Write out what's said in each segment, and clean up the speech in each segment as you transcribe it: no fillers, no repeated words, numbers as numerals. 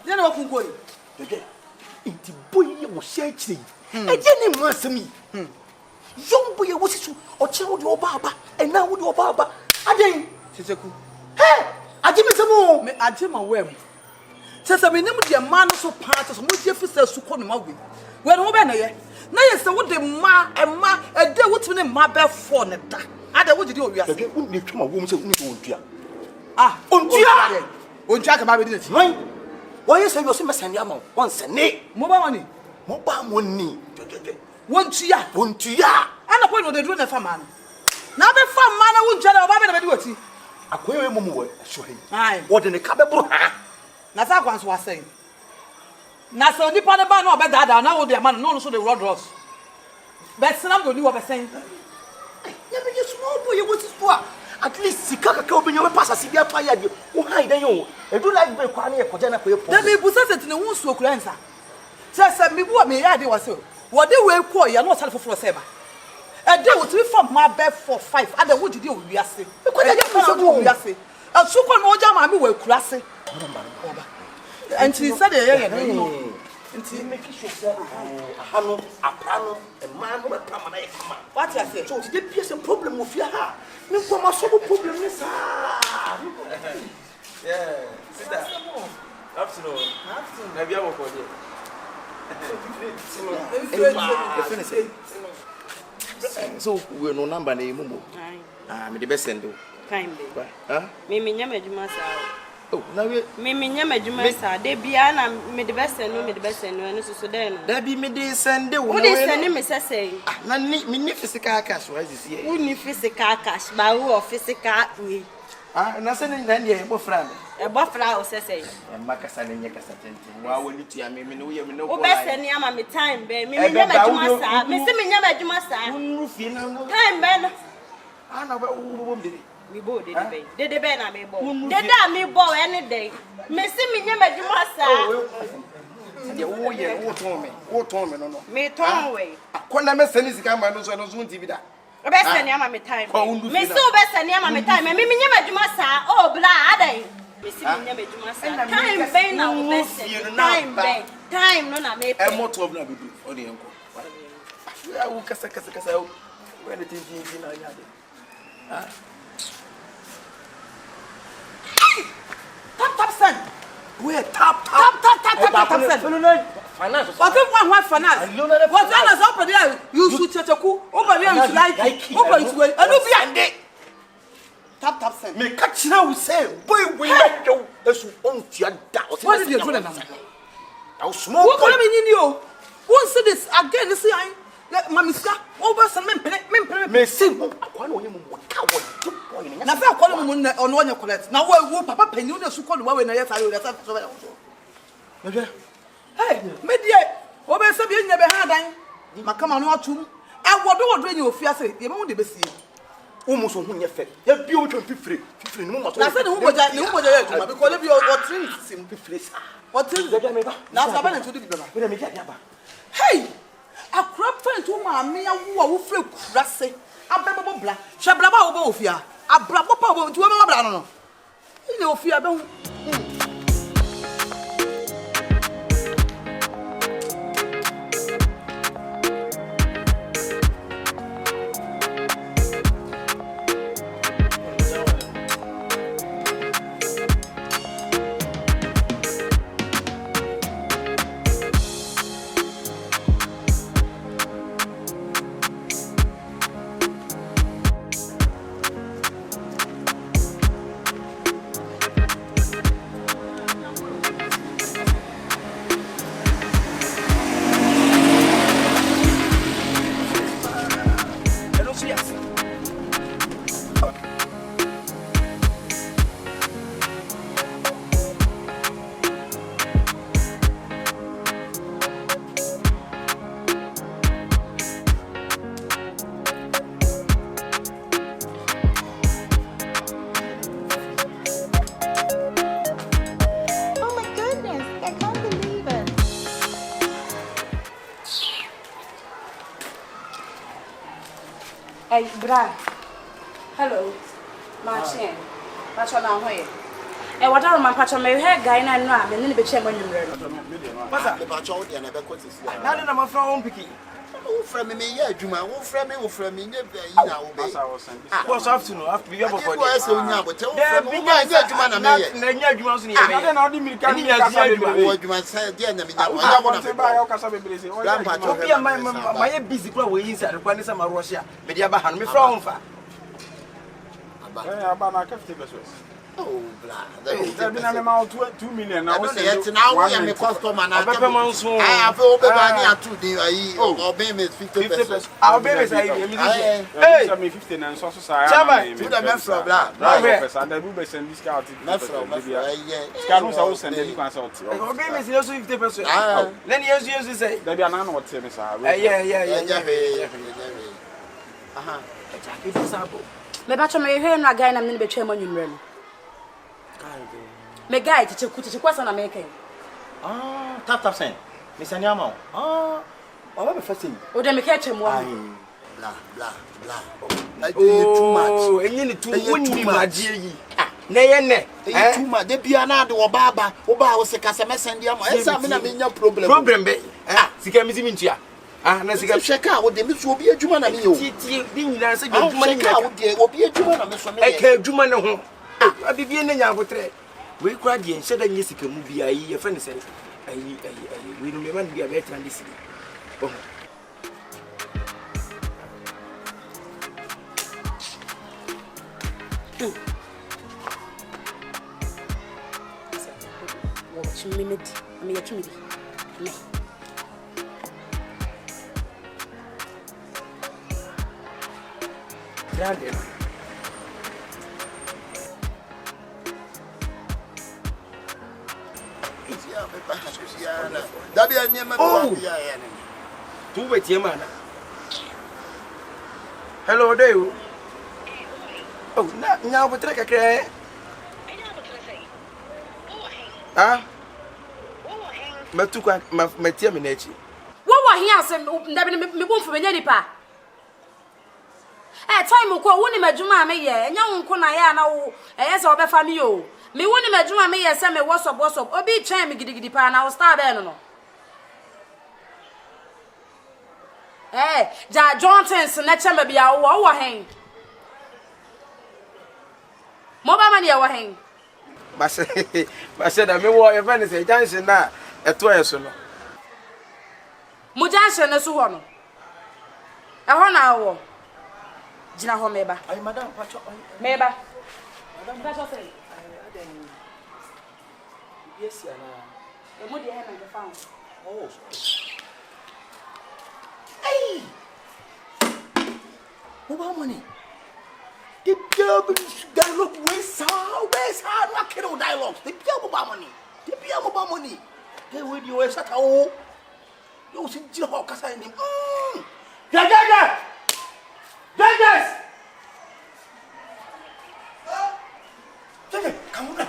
Then what can go? Inti boy was shaking. I didn't want me. Young boy was to or child your baba, and now with your baba. I didn't. Hey, I give me some more. I did my way. Says I mean, the man so part of what you feel so called my way. When over there, now you say what the ma and there what's in my bed for that. I don't want to do it. I wouldn't need to my woman say, ah, on Jack about it. Why is your simple Sanyama once a nay? Mobile money. Mobile money. 1 year. 1 year. And a point of the doing a farm man. Now the farm man I won't tell about it. A queer momo, show him. Aye, What in the cabin? Nazakans was saying. Nasa the Panama no better than now the man, no, so the road ross. But some don't do what I'm saying. Never you small boy, you want to swap. At least Sikaka open your pass as if you are tired. Who hide you? I do like the Kwani Kojana for your Then they possess it in the wound so cleanser. Says me what me idea was so. What they will call you are not self for Seba. And they will be from my bed for 5. And then what did you we are saying? Because I get we are saying. And so one more jam will crass it. And she said, and she make sure a hammer, a panel, a man with a permanent. What I say? So the pierce and problem with your heart. No problem is yeah, sit down. Afternoon. Maybe I will call you. So we're no number name. I'm the best sender. Kind huh? Mimi nyama juma sa. Oh, now we Mimi nyama juma sa. De bia na me the best sender, me the best sender no so dey no. That be me dey send the wo dey send me say. Na ni physical cash why this here? Who ni physical cash, ba who physical we. Ah, na send na dey e bofra me. E bofra o say. E makasa na nye kasa tenten. Wa woni tua me no ye me no. Wo be send ama me time be. Mimi nyama juma sa. Me se me nyama juma sa. Wonu fie na no. Time be no. Ah na wo bom de. Me bo de be. De be na me bo. De da me bo any day. Me se me nyama juma sa. De wo ye wo ton me no. Me ton we. Akona me send sika ma no so TV da. Be send ama me time. Me so be send ama me time. Me nyama juma sa. Oh bla adai. Me se me nyama juma sa. Time be na wo be send. Time be. Time no na me. E moto of na be do. O de enko. Ya wo kasa when the TV na nya de. Ah. Tap son. Where tap. Son. Finance. What if one finance? What else up there? You shoot Kyekyeku. Over there you like. Over it way. And you be ande. Tap son. Me catch now say, boy, we make you. That's on your doubt. What did you do now? Now small. Who call me in you? Who see this again? This I. Mamiska. Over some men. Me say, I know you coward. Na fa kwale mu on wonye collect na wo papa panyu na su kwale wa na yesa yo yesa so be so hey me die wo be se bi nya be ha dan makama no atum e wodo nya ofiase ye me de besie wo mu so hu nya fe ya bi o twa fifire ni mu ma so na se ne hu boja ya aduma because bi o train sim fifire sa o train de me ba na sa ba na tudu bi ba we me dia ba hey akura pantu ma me ya wo fre kurase abebo bla hwebla ba wo ba ofia abrabo pa wo nti wo ma bla no ile ofia be hu Hey, Bra. Hello. Machine. What's on our way? what are my patch on my hair guy and I'm in the chamber. Masa me ba cho de na be kwete si. Na de na ma fra won piki. Wo fra me ya adwuma, wo fra me nya ba yi na wo be. What's afternoon? After we have for. Wo ase onya abote wo fra me nya adwuma na me ye. Na nya adwuma so ne ye. Na de na odi milika ni kasa be be. Wo adwuma sai de na me nya. Onya wo na be ba ya kasa be be se. Obi am my busy kwa we inside kwa ni sama Russia. Me dia ba ha no me fra won fa. Aba na 50 pesos. Oh, blah. That be na me ma 2 million na. I don't yet now we am customer na. I have obe ba ni atu din ayi. Obe me 50 pesos. I'll be say me Hey, me 50 na so so sa. Tu da me from blah. No be person da do be send discount. Me from Scan no so send the kan so. Obe me say 50 pesos. Then you say da be na no te me sa. Yeah. Aha. It is abo. Me batch my hair and a guy and I'm in the chamber. Me guy to question na making. Tap sen. Miss Anyama. Oba be fasting. O dem catch him one. Blah. Too much. Enyi too woni magie yi. Na ye ne. Too much. De bia na de oba wo se kasa mesend am. Esa me na me nya problem. Problem be. Sika mi zimi ntua. Na sika hweka wo de me so obi adwuma na me yo. Ti bi nyina se adwuma ni hweka wo de obi adwuma na me so me. Eka adwuma ne ho. Abibie ne nya abotre. We kura de ense da nye sika mu bia yi ye fa ne se ayi we no me man bia be tran de sika. Oh. Watch me me ya tumi di. Me. Grande. Dabi anyema bi ya ya ne. Tu betie mana. Hello there. Oh, na nya obotre kakre. Ah? Matuka matie me na echi. Wo wa hia se ndabe me bomfo me nya nipa. Time ko woni madwuma me ye nya wonko na ya na wo se obefa me yo. Me woni madwuma me ye se me WhatsApp obi twen me gidigidi pa na wo star be no. Ja Johnsons na chema bia wo hen. Mo ba man ye wo hen. Base da me wo e fa ne se jansen na eto yeso no. Mo jansen na so ho no. E ho na wo. Jina ho meba. Ay madam pacho. Meba. Madam pacho say. Yes ya na. E mo de he na the found. Oh. Hey! Mobile money. The people dialogue where's how not kill dialogue. The people mobile money. They will you a shut out. You see Jiho Kasa in him. Judges! Come on.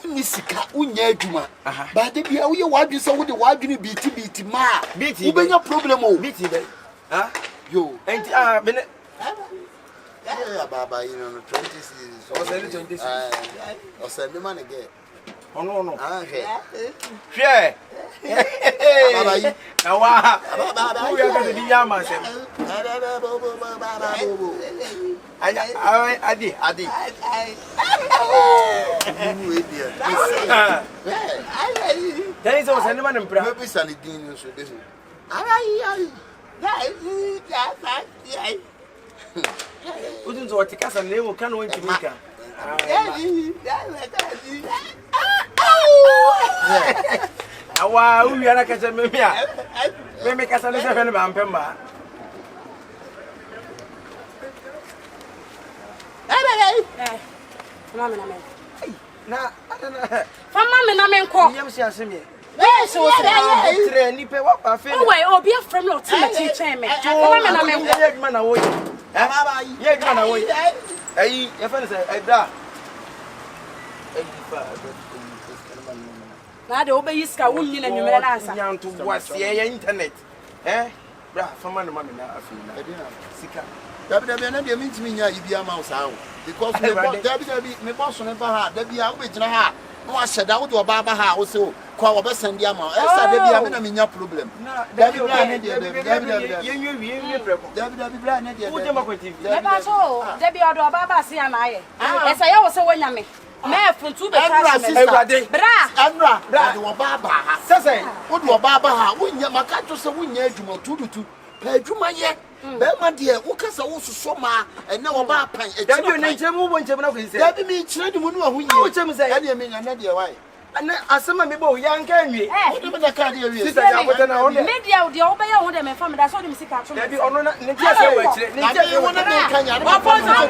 Nisika unya adwuma ba de bia wo ye wadwe se wo de wadwe biti ma wo benya problem o Biti be. Ah? yo Enti bene. Baba you know 20 series O se 20 series. O se de man again Ono. he Hwe. Baba yi Awa. Wo ya ga de nya ma sem. Adi. Then is o se ne man mpra. Maybe Salidin so this Udun zo tikasa na ewo kan won timika. Awa uwi ana kacha meme a. Meme kasa ne se fe ne ba mpemba. Mama na men. Na Mama me na men ko. Yam si asemi. So Tre ni pe wa pa fe. Oh wait, obi afra me o ti me chichen me. Mama me na men ko. Ye adwuma na wo yi. Baba yi. Ye adwuma na wo yi. Ayi, ye fa ne say ebra. Ayi fa. Na de obe yiska wunni na nwumere na ansa. Nyanto boase ye internet. Bra, fama no mama na afi na. Sika. Dabi na de mintimi nya ibia ma usa because me boss ne ba ha dabi a wo be gina ha no ahyeda wo de oba ba ha wo se o kwa wo be send dia ma esa dabi a me na menya problem dabi bra ne de dabi ye preko dabi bra ne de wo je makwa TV Me ba so dabi odo oba ba se ya na aye. Esa ye wo se wonya me. Me funtu be Emra trust me. Emra de oba ba ha sese wo de oba ba ha wo nya maka to se wo nya adwuma tudutu pa adwuma ye be ma de wo kasa wo soso ma ene oba pan dabi ne nche mu bo nche na ko ise dabi mi kire de mu no ahu yi wo chem se ya de me nya na de why ana asema me bo ya nka nwie wo de me na ka de wie sister ya bote na onde Media o de oba ye ho de me fam da so de me sika to. dabi ono na ne tia se wa kire ne tia se wo na me ka nya Wa po so ma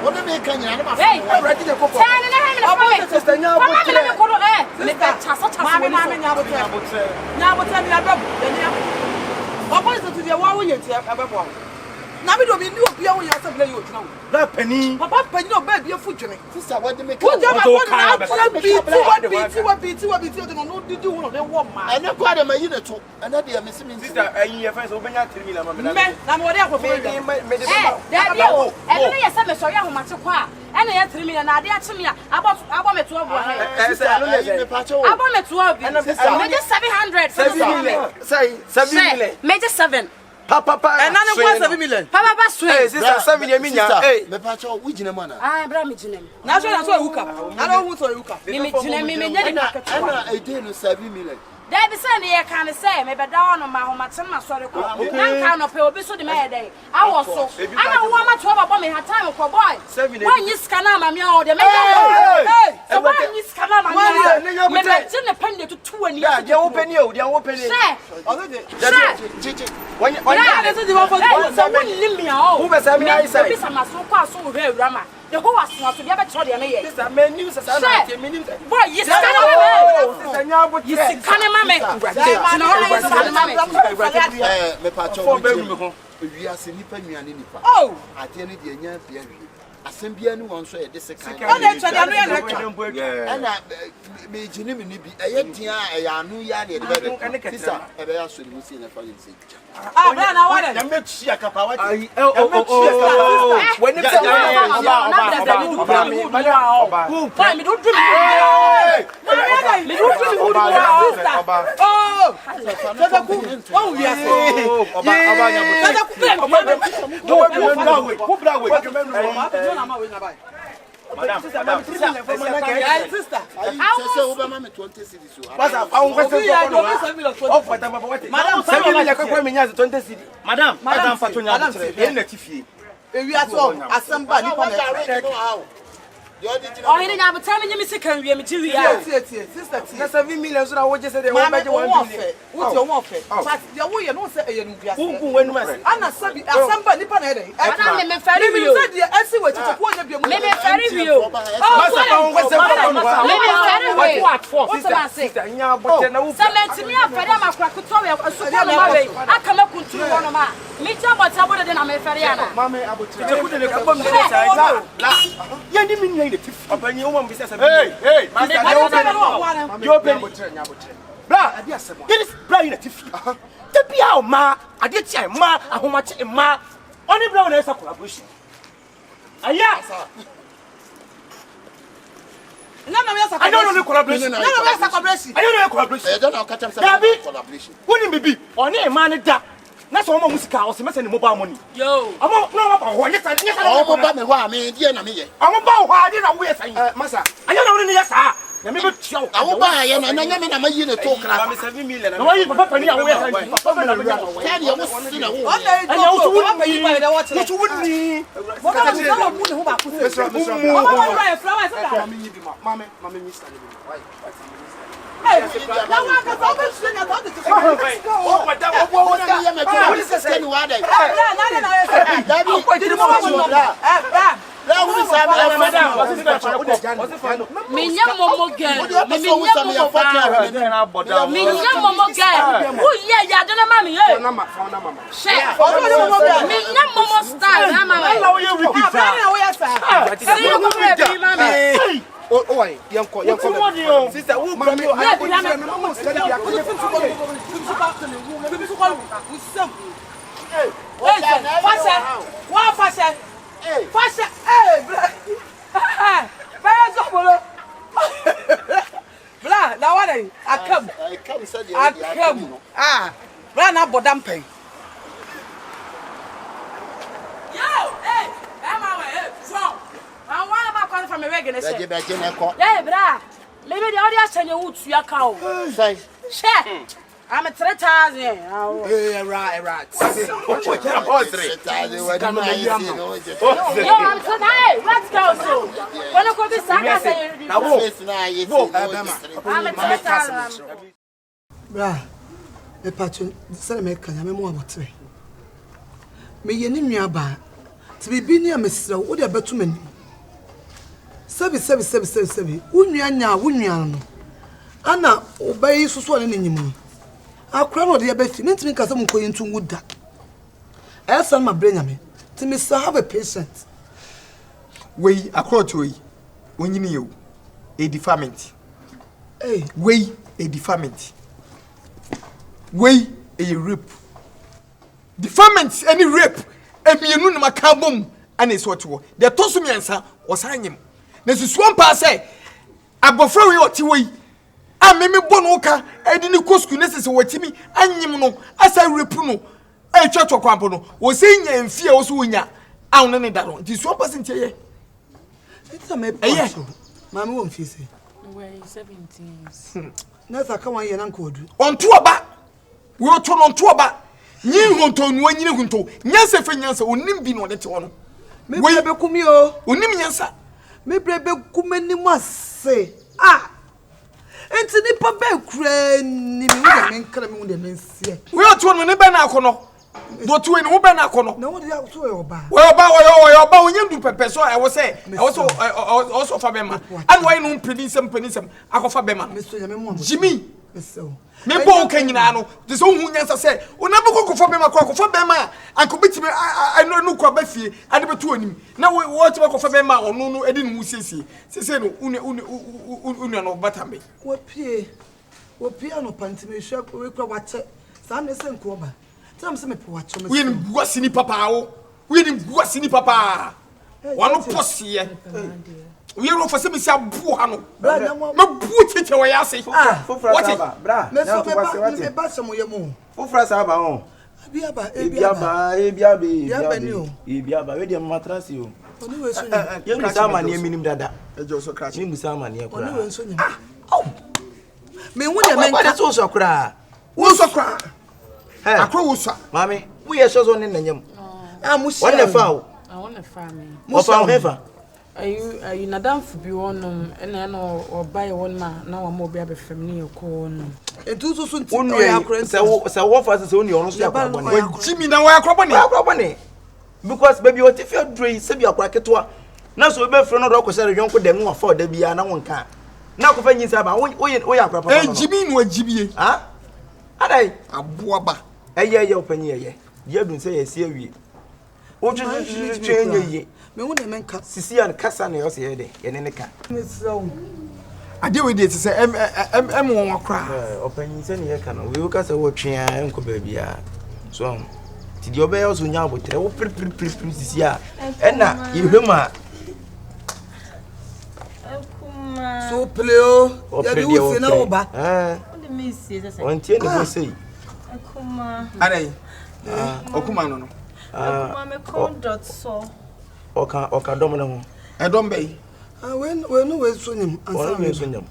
wo na me ka nya na ma Hey, awrati de kokko Tane na he me na fam. sister nya Mama bote me na me ko do me ka chasa Mama we nya bote. Nya bote ni ababu. Nya. Obo so to de wa wo yenti ababu. Na me do bi ni obi a wo ya sabla yo tuna wo. na pani Papa pani no ba bi afu dwene. sister what de me ka Wo je ma ko na biti o de no didi wo no de wo ma. ene kwa de ma yi ne to ene de me si me sister ayi ye fa so obenya 3 million ma me Me na mo de akofo me de. me de Daddy o, e no ye se me so ye ahomate kwa. E na ye 3 million na ade ache me a abo me to obo he. sister no me le pa cho Abo me to obi. Me just 700 for 7 million say 7 million Me just 7. papa Na ne kwa 7 million. Papa ba sweet. hey sister 7 million minya hey me pa cho wo gina mana Ah, bra me jinem. Na so ewuka. Na no hu so ewuka. Me jinem me nya de market. ena e dey no 7 million There be say ye kan say me be da on ma homate ma sori ko. Na kan no pe obi so de me ye dey. Awo so. Ana wo ma to ba me ha time ko boy. Wan yi skana ma me o de me. Hey. So wan yi skana ma me. Me be je ne pende to tu ani. ya je wo peni o dia wo peni Say. Ozo de. chichi wanya Na so de wo fo. So won ni me o. who be say me I say Be sama so kwa so wo Awurama. De ho was no so bia be cho de me ye. sister me new sister na te me new Boy, yi skana ma me. sister nya bo Yi skana ma me. Na ho yi skana ma me. me pa cho wo wi ase nipa nuane nipa Oh. ade ne de nya bia wi asem bia ni won so ye de sekan O de twa de anu ya na twa. ena me gine me ni bi eye dia e ya anu ya de be sister e be ya so ni si na fa yin si Ah, bra na wa de. ya me tsi akapa wa ai when it Boy, me do dream. Me do dream who do Oh. Tataku. Oh, we are saying. Madam, Sister. say Obama me 20 cities so madam, we are so asamba ni pa Oh, he didn't have time in me second we me sister. na 7 million so na wo je say dey wo Mama, beje 1 million. what you want fair? But the way you know say e no biase. Kunku wenu mase. Ana sabi asamba ni pa na dey. Madam, me ferry you. Me say the esi we tete ko nya biamu. Me ferry you. Masa pa won kwese ko Me ferry you. What am I say? sister nya bote na wo Cement me afere amakwa kuto we asuko no ma we. Aka me kunturu wono ma. Me cha bota bodo de na me ferry ana. mama abotre te ku de ka bom de sai la ye ndi min nyai de tif opanyi wo mo bisa 7 million hey yo pe bra ade asebo ye bra ina tif te bia o ma ade ti ai ma ahoma che ma oni bra na esa collaboration aya Na me yasa I don't know the collaboration. Na me yasa collaboration. I don't know the collaboration. e don't catch am Dabi collaboration woni bibi oni e ma ne da na so mo musika o se mese ni mobile money Yo. amo na ba ho nyesa o mo ba me ho a me die na me ye amo ba ho ade na wo yesa masa anya na woni ne yesa na me be tia o awo ba ye na nya me na ma yi ne to kra 7 million na wo yi papa pani a wo yesa papa na wo ya de wo si na wo anya wo so woni wo so woni Mo na mo na mu ne ho ba ku se. Mo ba wa e flower se da. mama mister why Hey, na wa ka so be su nya to de se. oh madam wo na ye me to se ni wa dai Na. Dabi Di mo mo no. Bra. la wo Sister, who come here? Sobolo. Blah, now what I come. Blah, now bodam pay. Yo, hey, I want my calling from a regular. Yeah, bra. Maybe the audience send you to your cow. Share. I'm a 3,000. Right. Yo, I'm so tired. Let's go soon. When I go to Saga, say, I'm a 3,000. Bra, the patron, the Salamek, and I'm more about me. May you name your bar to be near Mr. Woody Batuman. Service. Unya. Anna, obey you so anymore. Our crown of the abbey meant to make us some going to wood that. Else, my brain, to Mr. Have a patient. We accord to we when you knew a defament. Hey, We a defament. We a rape. Defament any rape. And me no ma carbon and it's what you. The tosumi answer was hanging. Nesu swampa say abofra we otiwe. A meme bonoka e di ni kosku nesese watimi anyim no asa rape no e twetwo kwampo no wo se nya mfie wo so wonya awo ne da no di swampa se ntie it's a me. Mamma won't face it. We're 17. Nasa come on, young code. On to aba. We are turn on to aba. Nyi hunto nwa nyine hunto. Nyansa fe nyansa onim bi no de te wono. Me be kumi o. Onim nyansa. Me brebe kumeni mu ase. Ah. Enti nipa be kura ni me wo de menkra me wo de mensie. We are turn ne be na akono. Do to eni wo be na akono. Na wo de so e oba. We oba onyam du pepe so e wo se e wo so also fa be ma. An why no penisem akofa be ma. Me so ya me mo. Jimmy. Me so. Me bo kanyina no de so hu nyansa se ona be kokofa be ma kokofa be ma anko bitime ano no kwa ba fie ade betu onim na wo ti kokofa be ma ono no edi no siesie sese no une no batambe Wo pie no panti me hwa we kwa wache sa ne se nko ba tam se me po wache me we ni buasini papa wo we ni buasini papa wano posie we ro fa se me sia bu ha no me bu tete wo ya se Fofra bra. me so me ba se mo ye mo Fofra saba on. ebiaba we dey matrasi o. oni we so Ye mu sama ne minim dada. ejo so crash Ni mu sama ne kura. oni we so nyim me hu de Menka so so kura. wo so kra Hey. akro wo so Mami, we ye so so ne nanyam. ah mu What the foul? I want a family. What foul hefa? Are you Nadam for be one and I know or buy one man now I'm more be a family or corn. entu so nti Unu ya say wo fa say oni ono so yakwa bone. Jimmy na wa akro bone Because baby what if you drink say bi akwa ketewa. Na so be fro no do kwose rewonko dem no fa da bia na wonka. Na ko fa nyinsa ba wo yakwa papa. Jimmy no ajibie Ha? Adai aboaba eye opanyi eye. Ye dun say ye sie awie. Wo twenye ye. me hu de menka Sisi an kasa na yo se ye de. Ye ne ka. me so ade we dey say em won akra Opanyi se ne ye ka no. We ka say wo twea enko ba bia. So ti di obe yo so nya abotre wo pri sisi a. Ena ye hwema so pleo ya di wo se na wo ba on tie ne bo sei. ade okuma no Mama conduct so. Oka dom na ho. edom be ah we no we so nyim Ora me so nyam.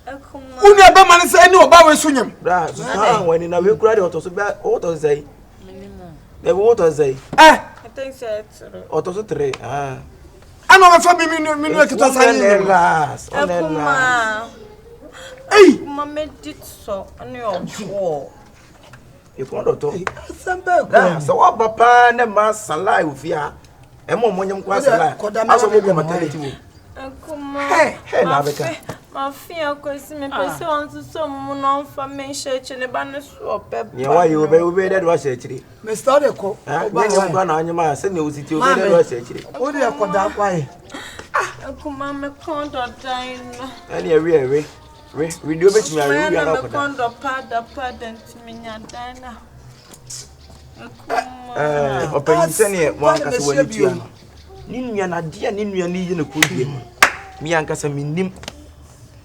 unu ebe man say ni oba we so nyam Bra, so ha wani na we kura de otoso ba otoso sei. Minimum. E wo otoso sei. I think so. Otoso 3. Ah. ana me fa minu ekito say ni Relax. Akuma. ei Mama did so. Ani obo. E ko ndo to. sambe ko Da, so wa papa na ma salai ofia. Emo monyam kwa sala. Aso mo go maternity wo. Hey na beka. Ma fia kwesi me pese onto so mu no fa me church ne ba ne so pe. Ye wa ye obe dead wa church. Me start e ko. Oba kwa na anyama se ne ositi obe dead wa church. O de akoda kwae. Kuma me kondo dai no. Ani we do bet me are we are akoda. Kondo pada ntiminya dai na. Opense ne wan kase wani tua. Ni nua na dia ni nua ni ye na kodie. Mi ankasa minnim.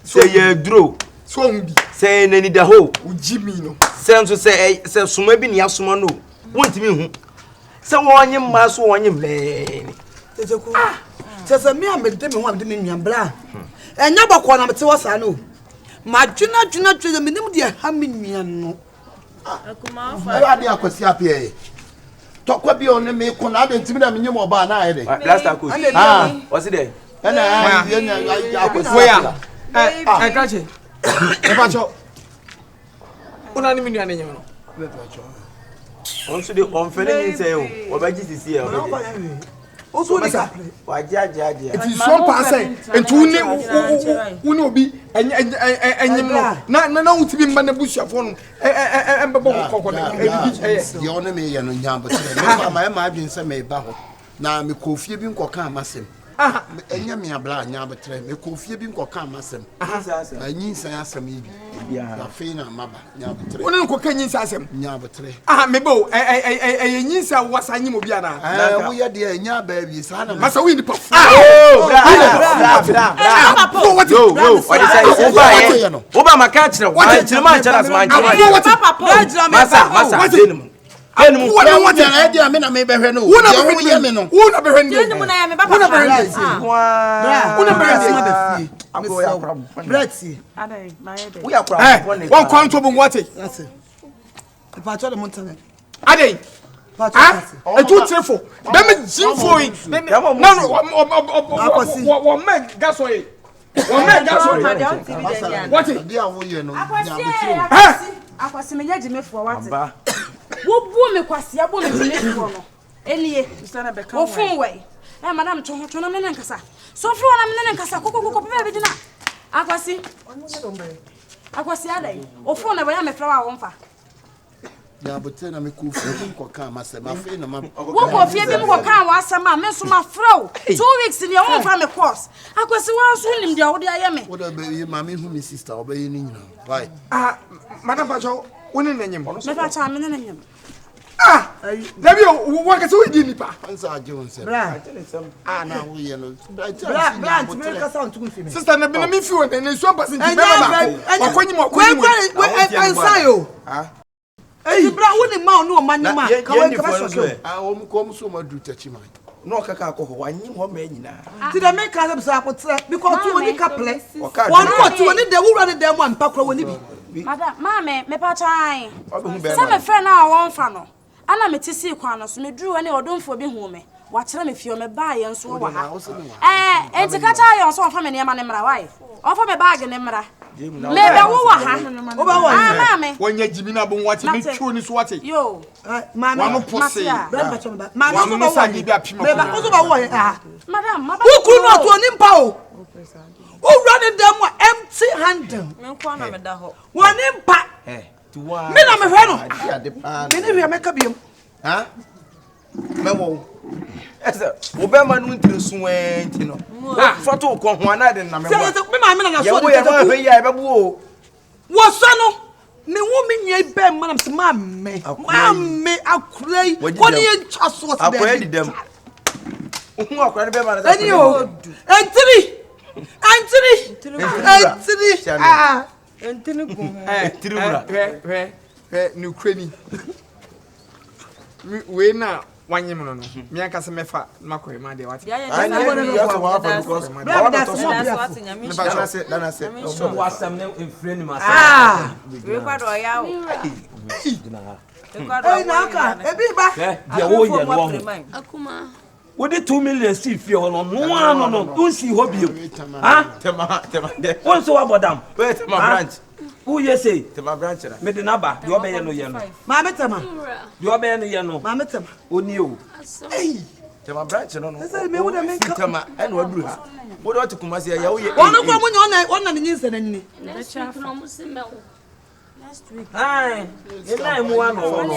Say ye dro. So ngbi. Say nani da ho. Ujimi no. Say nso say soma bi ne asoma no. Wontimi hu. Say wonye mma so wonye mle. Tejeku. Sese me amede me ho amede me nuambra. Enya bokọ na mete wasa no. Madwuna minim de ha me nua no. Akuma I had the akwasi apie. Tokwa bi on me ko na de ntimi na menyem oba na ayede. Last time was it there? Na akwasi. Where? I catch it. Epacho. Una ni minua nenye no. Onso de onfele ni say o. Obaji sisi e o. Oso ni ka. Wajaja. It is some person and uni obi enyim no. Na utibi mba na busuafo no. Embebo kokko na. Ye on me ye no nyambo tire. Me ma adwen se me ba ho. Na me kofie bi nkoka amasem. Enya me abla nyambo tire. Me kofie bi nkoka amasem. Anyinsan asem yi bi. Ya fe na maba nyambo tire. Oni nkoka nyinsa asem. Nyambo tire. Mebo nyinsa wasa nyim obi ana. Wo ye de enya ba bi sa na. Masa we ni pa. Bra. What is say? Oba maka kire. Wa kire ma kire as man kire. Masa. Enu wo na wati na dia me na me behwe no. Wo na behwe me no. Wo na behwe no. Enu na ya me papa. Wo na behwe no. Wo na behwe no. Abo ya kram. Brexit. Adai, my head. We are kram. Won kwan to bu wati. That's it. Epacho de montane. Adai. E tu trefo. Dem jimfo yi. No. Wo me gasoil. What? Dia wo ye no. Akwasi me nya jimefo wate. Wo bu me kwasi abo me jimefo no. Eniye. Wo fun we. Madam to na me nkasa. So fro na me nkasa kokoko pe be dina. Akwasi adai. O fun na we ya me fra wa wonfa. Ya bote na me kofie nkoka amasem afi na ma. Wo kofie bi mo kan wa asema me so ma fra 2 weeks ni won fa me course. Akwasi wa so nim dia wo de aye me. Wo da be ma me hu mi sister obaye ni nyina. Why? Madam Pacho, woni nenyim. Me pa cha me nenyim. Dabi wo ka so di nipa. Ansa aje won se. Bra. Na wo ye no. Bra, me ka sound tun fi me. Sister na bi na me fi won na so person ti be ba. Akonyim. Ansa yo. Ey bra woni ma no manyima. Ka we ka so so. Kom so ma du tachi man. No kaka akoko wanyim ho ma nyina. Ti da make ka so akotre because tu woni ka ple. Won what woni de wura de dem ampa kro woni bi. Madam, mama, me pa chan. Some me friend na won fa no. Ana me tisi kwan no so me duru ani odonfo bi hu me. Wa kire me fie me ba ye nso wa ha. Enti ka cha ye nso fa me ne ma ne mra wai. O fa me bag ne mra. Me be wo wa ha. O ba wo. Mama. Wonya jimi na bo wati me twu ni so wati. Yo. Mama. Wa no pose. Brand ba choma ba. Mama so ba wo. Me ba o so ba wo ye. Madam, mama. Wo kuru no to oni mpa o. O run them empty handed. Me kwa na me da ho. Woni mpa. Me na me hwe no. Me ne hwe me ka biem. Me wo. Ese, obema no ntire suwenti no. Foto ko ho ana de na me wo. Me ma me na so de. Ya wo ya be bu o. Wo so no. Me wo me nya be manam se ma me akurai. Ko ne ntwa so se de. Akoya di dem. Ohu akora de be ma na. Ani o. Entiri. Entini go. Entiri ni Ukraine. We na wanyim no. Me aka se mefa makoy ma de wati. Ai na ya so wa fa because. Dana se. So wasam na enfreni ma. We kwa do ya o. Ei na aka, ebi ba. Dia wo ye no. Akuma. What the 2 million see fear on no. Don't see hobby. Tema. One so about them. Wait, my branch. Who you say? Tema branch. Me the naba. You obey no yen. Mama tema. You obey no yen. Mama tema. Oni o. Hey. Tema branch no no. Say me wo de me Tema and we do ha. Wo do to kuma se ya wo ye. Wono kwa munyo on na ni nse na ni. Next week no mo se me wo. Next week. Ai. Ina mu wa no.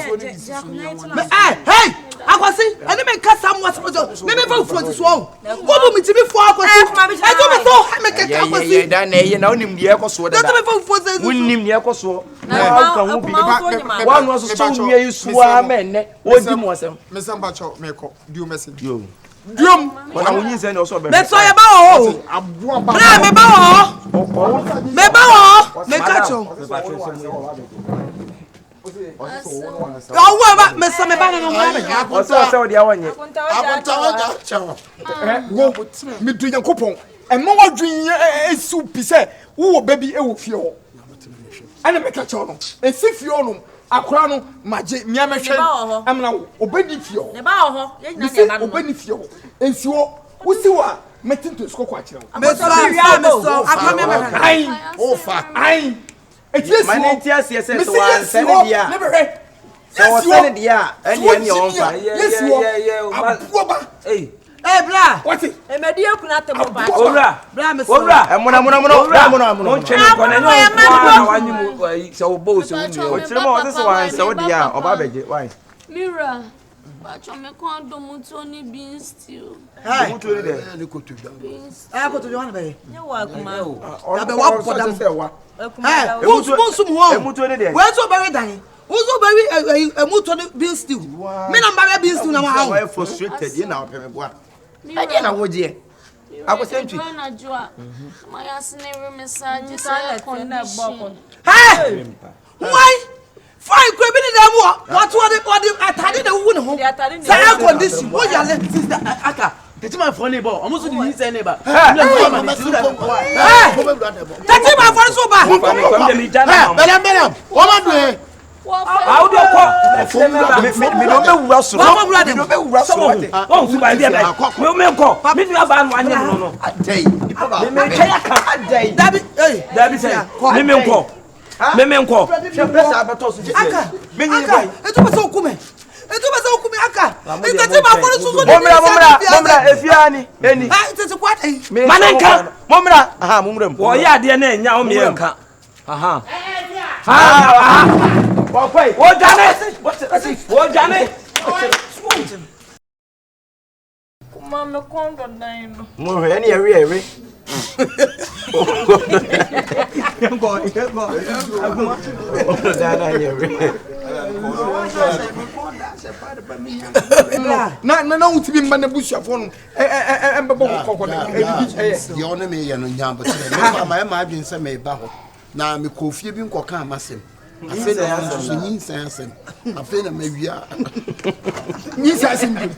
Hey, akwasi, eni me nka sam was so. Me fa front so. Wo bu mi ti bi fo akwasi. E do me so ha me keka akwasi. Ye da na ye na onim de ekoso da. Do me fa fo so. Wonnim ne ekoso. Na ka hu bi. Wa no so so wie isu a menne. Wo di mo asem. Me samba cho me ko. Do message. Yo. Diom. Wona wonyin se ne oso be. Me so ye ba ho. Aboa ba. Bra me ba ho. Me ba ho. Me ka cho. Owo ba me so me ba no mo. Oso o dia wonye. Akonta wa cha. Wo me du Yankopon. E mo wadwen esu pi se wo baby e wo fie ho. Ana me ka cho no. E si fie ho no. Akora no maje mia mehwe amna obedi fie ho. Ne ba ho. Ye nya ne ba no. Obedi fie ho. Ensi ho. Wusi wa metinto skoko a kire. Me so akwa me me. Ai, ofa. Ai. Etiesi wo. Mane ti ase se so wan sene dia. Ne be. So sene dia. Eni on fa. Yes wo. Aboba. Ei. Eh bra. What? E me di ekuna temo ba. Owura. Bra me so. Owura. Muna. Mo nche ni ko na nyo wa nyi mu se wo bo se wo ni. O tire mo o se wan se o dia oba beje. Why? Mira. Bacho me kon do muto ni bean stew. Hey. Mutu ni de. Ko to Johan be. Nye wa kuma. Ya be wa podam se wa. Eh, wo sum ho. Mutu ni de. We so be dan. Wo so be muto ni bean stew. Me na mba bean stew na ma ha. Why frustrated you now peme boa. E dia na wo je. Ako sentry. Na joa. My asne room massage say condition. Hey! Why? Fine, crab in the mo. What atade the wu ne ho. Say condition. Wo ya le sister aka. Teti ma fo neighbor. Omo so di yin say neighbor. Hey! Tati ma fo so ba. Kom de mi jana. Belam. Wo ma do How do you call? Me do be wura so. Me do be wura so. Won su ba dia be. Me ko. Me nua ba no anye no. Adai. Me kaya ka. Adai. Dabi say. Me ko. Me ko. She press abeto so. Aka. Me nyi bai. Eto be so okume. Aka. Tati ma fo so so. Momra efiani. Eni. Ah, tati kwat eh. Manenka. Momra. Aha, momram. Wo ya de na nya o me nka. Aha. Wakwai. Wo jane. Kuma me kon do dan no. Mo he ni ewe. Na utibi mba na busuafo no embebo kokko na ye ona me ye no nyambo tire me ma adwen se me ba ho na me kofie bi nkoka amasem afi na so nyin sansen afi na mawia nyin sansen bi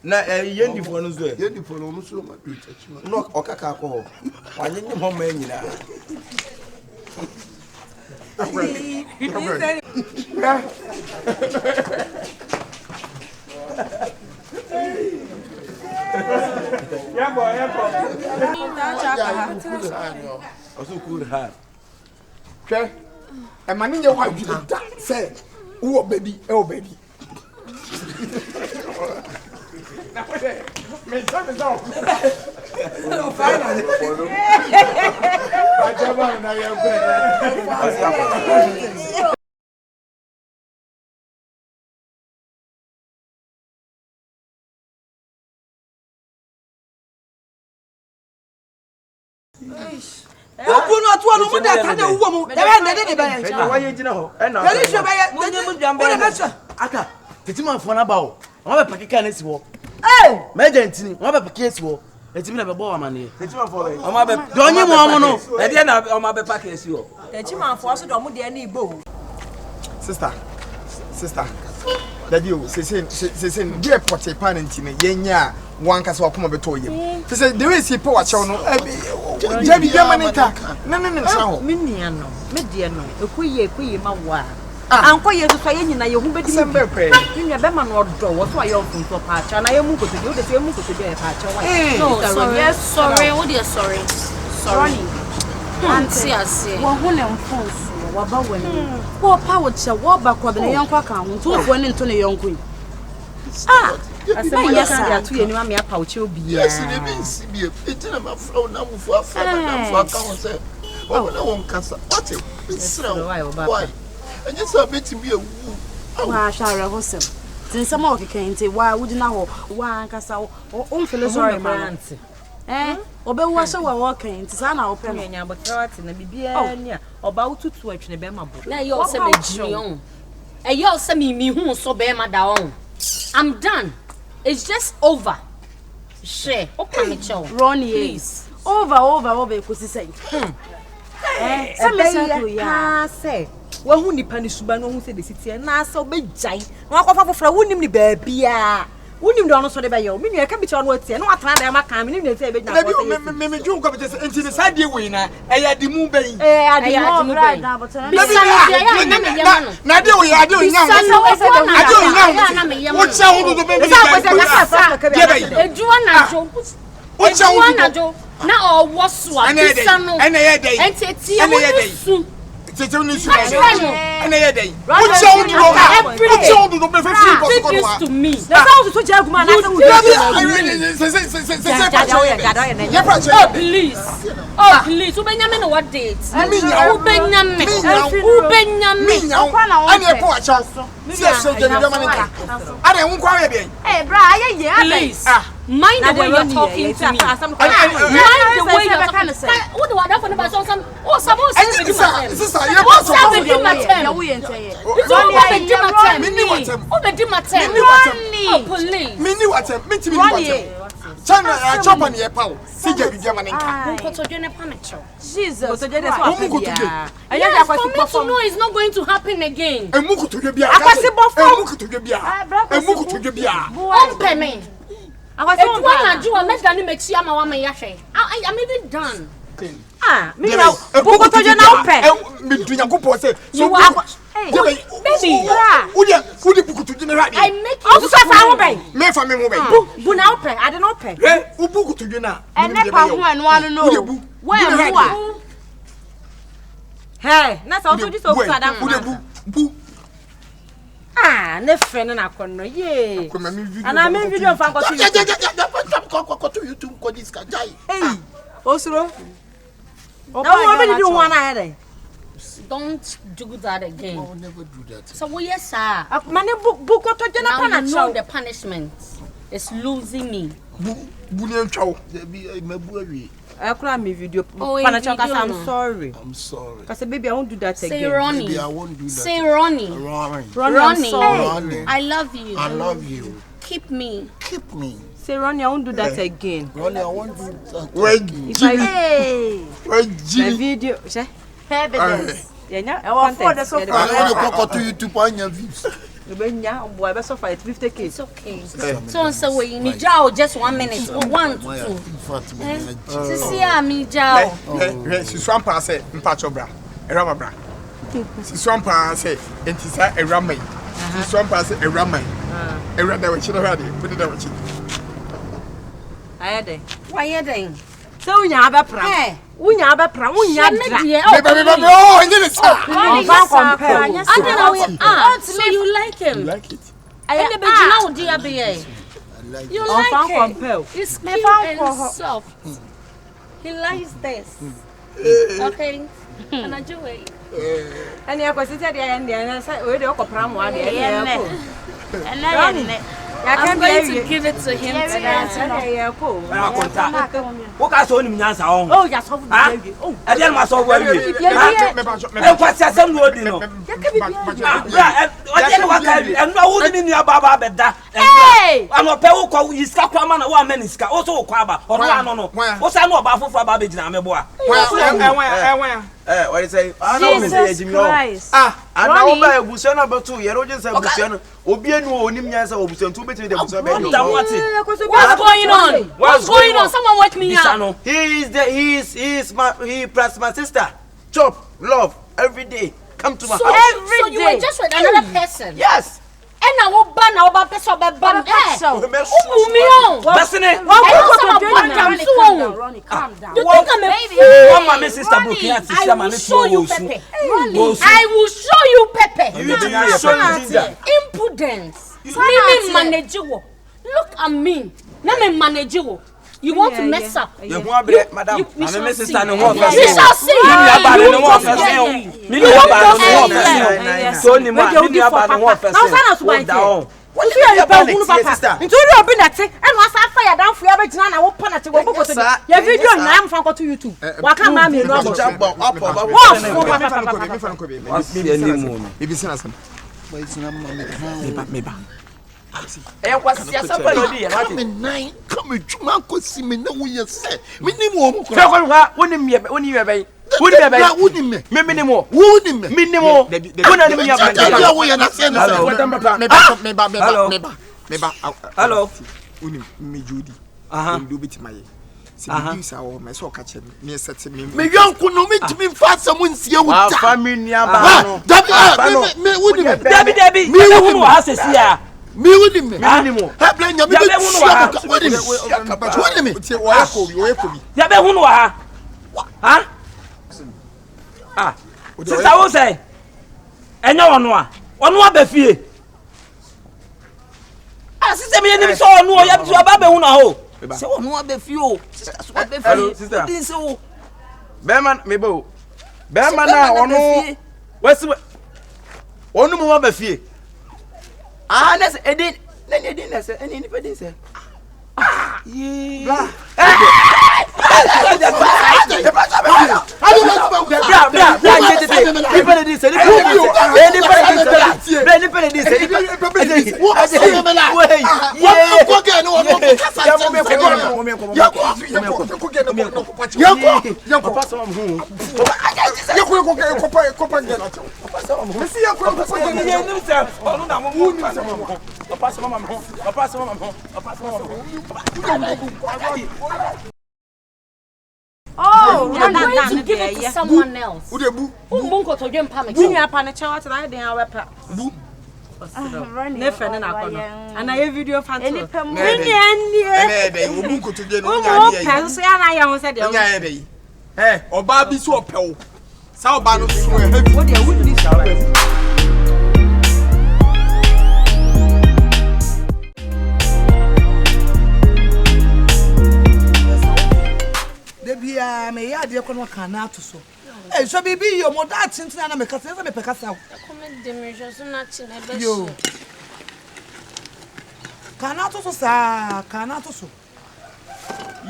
na yendi fo no zo ye di polo no so ma du tachi no okaka ko ho wanyenye ho ma nyina Oso cool ha. hwe e ma ni ye wa dwuda se wo baby e wo baby na pede me so no finally ajaba na ya Okuno atu no mo da ta na wuwo mu. De be. e wa ye gina ho e na Ele hwe be ye. Mo jambe. Aka. Teti ma fo na ba o. Won be pakika na si wo. Eh! Me gentini. Won be pakika si wo. Eti mi na be bo wa mane. Eti ma fo le O ma be. Donyi mo omo no. E de na o ma be pakika si wo. Echi man fo so do mo de na igbo. sister daddy o se die pote pan ntine yenya wanka so akoma beto yem se the way si po wa chew no jabi dia manika na nsa ho Me nua no, me de no, ekoye ma wa. Anko ye so ye nyina ye hu bedi mi. Me nua be ma no do wo so aye ofun so pa cha na ye mu ko todi o de se mu ko todi e pa cha wa. No, sorry. Yes, sorry. What are you sorry? Sorry. Auntie ase. Wo hu le mfon so. waba wani. Wo pa wo che wo ba kwa bele yonko aka ho. To wo ne nto ne yonko yi. Asema ya kan ya tu ye ni ma me apa wo che obi ya. Yes, they be see be. It's na my flow na mu for na for account say. Oh, na won kasa. What it? Why? And just a bit me a woo. Wa share ho sem. Tin sama o keke nti wa wudi na ho wa nkasa o feel sorry man. Obewu so wa wo kan nti sa na wo pe no. Nya abotrawati na bibia ni a oba ututu atwene be mabo. Na yo se me jiri on. E yo se me hu so be ma da on. I'm done. It's just over. Share. Open me chow. Ronnie, please. Over kusi say. Say. Wa hu nipa ni suba no hu se de sitie na asa obejai. Na akwafa fofra wonim ni ba bia. Wonim de ono so de be yo. Me nua ka bi che ono atie. Na watana da ma kan me nim de say be na. Me dwun ko be say enti ne side we na eya di mu ben. Adimu ben. Na de we ade onya. Ade onya. Wo cha wo do be be. Eduwa na jo. Wo cha wo do. Na o wo so a bisa no. Ene ye dey. Enti tie wo su. Tete ni su. Ene ye dey. Wo cha wo do. Wo cha wo do be fe free boss ko do to me. Na sa wo to jaguma na sa wo. Oh please. Oh please. Ubenyame no what date? Ubenyame. Ani e po a cha. Si e so je ni manika. Ani e nkwa we bien. Bra aye please. Mind the way you're talking to me. Mind the way you're talking to me. What do I do for the person? Oh, suppose sister, you pass on. Police. Mini what? Chana chop on your power. See you with your money. Jesus. So just for me to know it's not going to happen again. Emuku to gebia. Emuku to gebia. Emuku to gebia. Ompeme. I'm even done. Me now. Buko to na open. Me do Nyankopon say. You are baby. Udi buku to general. I make you. Also fa wo ben. Me fa me mo ben. Bu na open. I dey not open. Ubuku to general. Ene pa ho enu anu no. Where mu Hey, na sa so so so adam. Bu. Ne friend na kono ye. Ana me video fan go to YouTube ko this ka jai. Hey, Osuro. Now we do one eye. Don't do that again. I will never do that. So yes sir. Mane book to now you know the punishment is losing me. Bu ne ntwawo. Be mabu awi. I cry me video. I'm sorry. I'm sorry. Cause baby I won't do that again. Say Ronnie. Baby, I won't do that. Say Ronnie. Ronnie. I love you. I love you. Keep me. Keep me. Say Ronnie, I won't do that again. Ronnie, I won't do that. If I My video, evidence. yeah, I want for the so I want to YouTube on your views. Boy, best of 50K. It's okay. So we need Jao just 1 minute. 1 to 2. See me Jao. Si swampa say mpacho bra. Erama bra. Si swampa say enti sa erama yi. Si swampa say erama yi. Erama da we chi no hade. Put it down chi. Ayede. Why are they? So unya abapra. Unya abapra, unya dra. Oh, and then it's so you like him? You like it? You like it? It's cute and soft. He likes this. Okay. And I do it. And you are sitting there and I say, we don't compram one. I'm going to give it to him today. What can so him nyansa on? Oh, yes, oh, I didn't must so well. I was just some word, you know. And no wouldn't mean your baba better. Hey, I'm a pebble call you scapman or 1 minute, also quaba or no. What's I know about for Babbage and I'm a boy. What you say? I know Mr. Christ. I know by Busan about 2 years old. Busan, Obiano, Nimyas, or Busan, 2 better than Busan. What's going on? What's going on? Someone wake me up. He plus my sister. Chop, love, every day. Come to my house. Every day. So you were just with another person? Yes. And na wo ba na wo ba pese ba ba umumio basene calm down baby one my sister Bukia sister man I will show you Pepe you show impudence me manage wo look at me na me manage wo you want to mess up madam my sister no one you shall see me so ni ma me aba no one person down what do you about hunu papa into you obi na te and wasa fire down for ya be gina na wo pa na te wo bokoto ya video na am fa ko to YouTube wa ka ma me no abo Come juma ko si me na wo ye se me ni mo mo Fẹ́ ko wa woni me woni me bẹ́ẹ̀ woni me bẹ́ẹ̀ woni me me ni mo woni me me ni mo wona ni me ya ba ya wo ye na se na me ba hello woni me jodi do bit my se bi sa wo me so ka che me set me yonko no me timi fa sa mu nsie wo ta family aba no me woni me Debbie me hunu ha sesia me woni me ni mo ha bla nya me be woni me wo ye ko bi ya be hunu ha sister wo say enya ono a ba fie sister me ni so ono ya bi ba be hunu ho se ono a ba fie o sister so ba fie din se o be man me bo be man na ono wesi onu mo ba fie na se edin na se eni ni pedin se Oh, I'm going to give it to someone else. Udebu. Mungo to jump pame. you apa na chawa te na den awepa Bu. ne fene na kono ana ye video fanto ni Ene wo bu kotoje no nya o ye pen so ya na ya ho se de nya ye dey oba bi so opewo sa oba no so e heavy wo de wo ni sa Debia me ya de kono kana to so so bibi yo mo da tintina na me kasa me pekasa Come demonstration na chi na be yo kana to so sa kana to so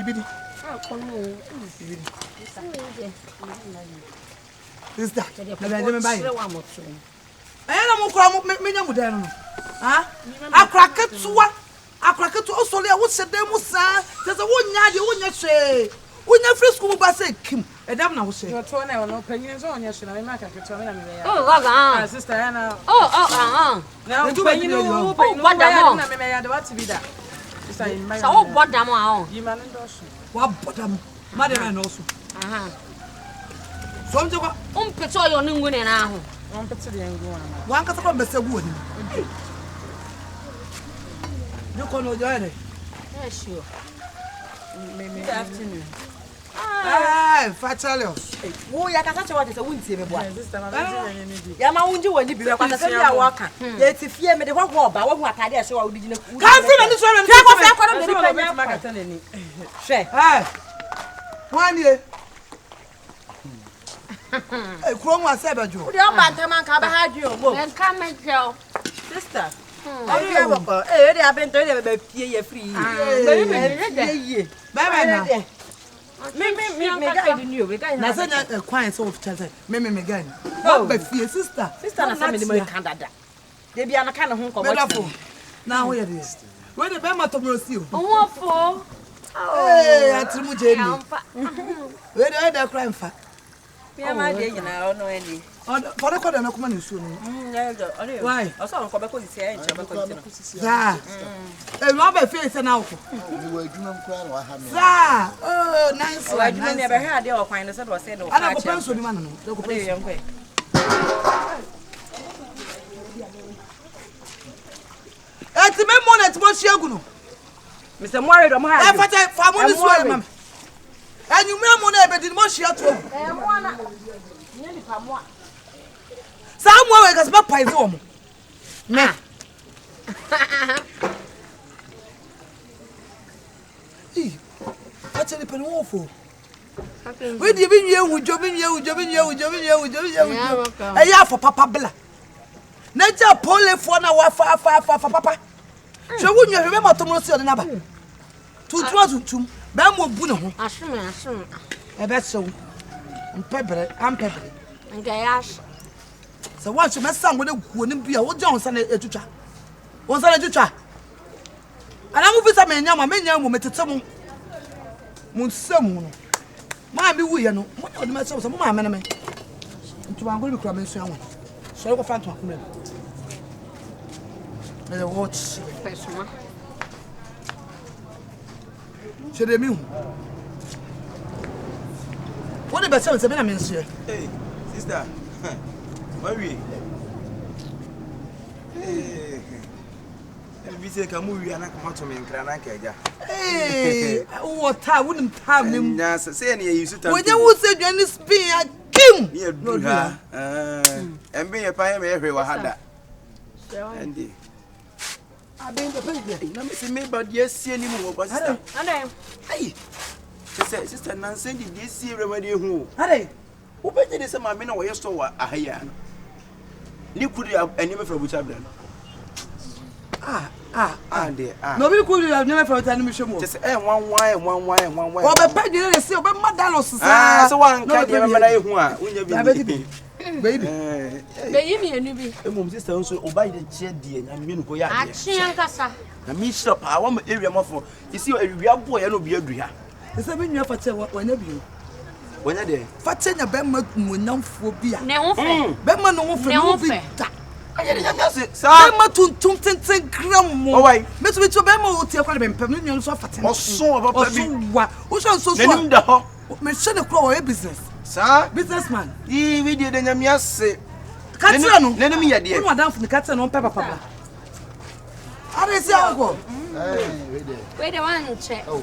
ibidi kono sister na be me bai na mo kura me nya mu dan no akraketu o so le wo sede mu sa se wo nya de wo nya hwe Unya free school ba say kim. Edam na wo say. yo to na no panyin so onya hwe na me maka keto me na me ya oh gaga sister ya na na panyin no na me ya de what be that sister in my so wo bodam a o yi ma ndo so Wa bodam. Ma de na so. So mje kwa pete oyo ni ngune na ahu on pete de ngu na wa nkasa kwa mbese gu oni. Yo kono jo ere. yes sure good afternoon Fatalios. wo ya kasa chewa de se wuntie me boa sister ma be ni bi ya ma wunji wani bi kwa kasa bia wo aka ye ti fie me de hwa oba wo hu atade ehwe wa wo digina ku Kan fi na ni so na ni. fia ko fia ko de ni panya maka tane ni hwe Wanye. Kuro mu ase bejo. wo de o ba ntama nka ba ha dwe o bo en ka me tell sister Abi aboko de abento de be pie ye free ye Bye na. me guide ni o me guide Na say na kwan so of chance. Me guy. What be fie sister. sister na say me dey kan dada de bia na kan ho nko Medafo. Na ho ye de. We de be ma to bro si o. won fo Atimu je ni. We de cry mfa. bia ma de nyina ono eni For the code na kuma ni su no. Why? Oso nko be ko sisi e nche be ko sisi Za. No be fie se na wo. wo adwuma mkura na wa ha me Za. Oh, nice. o adwuma ne be ha de o kwan no se do se do Ana ko penso ni man no. Ko penso. ti me mo na ti mo hia gu no Mr. Mori do mo ha. e fata fa mo ni so e mam anyumra mo na e be di mo hia to mo na nye ni pa mo sa mo we gas ba paize o mo me fata ni pe no fo we di bi nwie hu jo e ya for papa bla na ja pole fo na wa fa papa hwe wu nwie hwe ma to mo si o de na ba tutum ba mo bu ne ho Ashum. e be so ampebre Ngayash. so wa so mesa ngo ne guo ne bia wo ja onsa na etutwa onsa na etutwa ana mu visa me nya mo metete mo nsam no ma mi wu ye no mo de me so mo ma me me ntuma ngo bi kura me nso anwo so ko fa ntuma ko me me watch Pesuma. chere mi hu what the best say me na me nso Hey, sister. Where we? Hey. Ebi se ka mu wi ana ka mato me nkra na ka eja. What time wouldn't time him? Nya se na ye use time. When you say Johnny spin a kim. Ye du ha. Embe ye pa ye me hwe wa hada. Andi. Abin the page. Na me se me ba de asie ni mu wo sister. Ane. Ai. Sister nan send di asie remedy hu. Hare. Wo be je de se ma me na wo ye so wa ahaya no. Ni kudi ani me fra bucha bra no. No be cool you never for time me show. Just one why. O be page dey say o be madalo sisa. So one ka dey me na ye hu a, unya bi. Baby. Be yimi enu bi. Emom sister nso oba de che die nya me no ko ya de. Achia nkasa. Na me shop a wa area mafo. You see area boy ya no bi adu ha. Say me nua fa che wanya bi. Wanya de. Fa che nya be ma munamfo bi a. Ne ho fe. Be ma no ho fe no bi. Aye nya nya se. Sa ma tuntum tenten gram mo. Me to be to be ma o tie kwa be mpem no nso fa ten. Oso papa bi. Oso wa. O so so. Nanim da ho. Me se ne kro o business. Sa businessman. Yi we de nya me ase. Katia no. Nanim ya de. No madam fu katia no papa papa. Are se anko. We de wan che. Oh.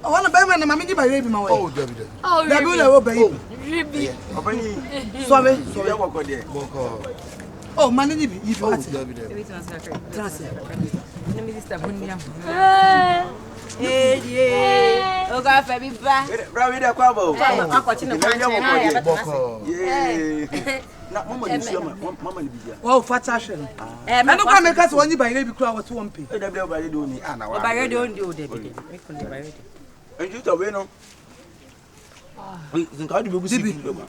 I want to buy my mama give my baby my way. Oh, David. Oh, David will baby. Ribi. Sorry. So ya wako de. Oh, man ni bi if Oh, David. Let me sister bunya. O ga fa bi ba. Bra we de kwa ba o. Akwachi ne kwanche na ya Boko. Yeah. Na mama ni sio mama ni bibia. Oh, fata hwe no. Me no kwa make us won you buy baby kura what won pay. E da bia ba de do ni ana wa. Ba ready on the David. Me kun ba ready. Enju to we no. Zinka de bebu siki do ma.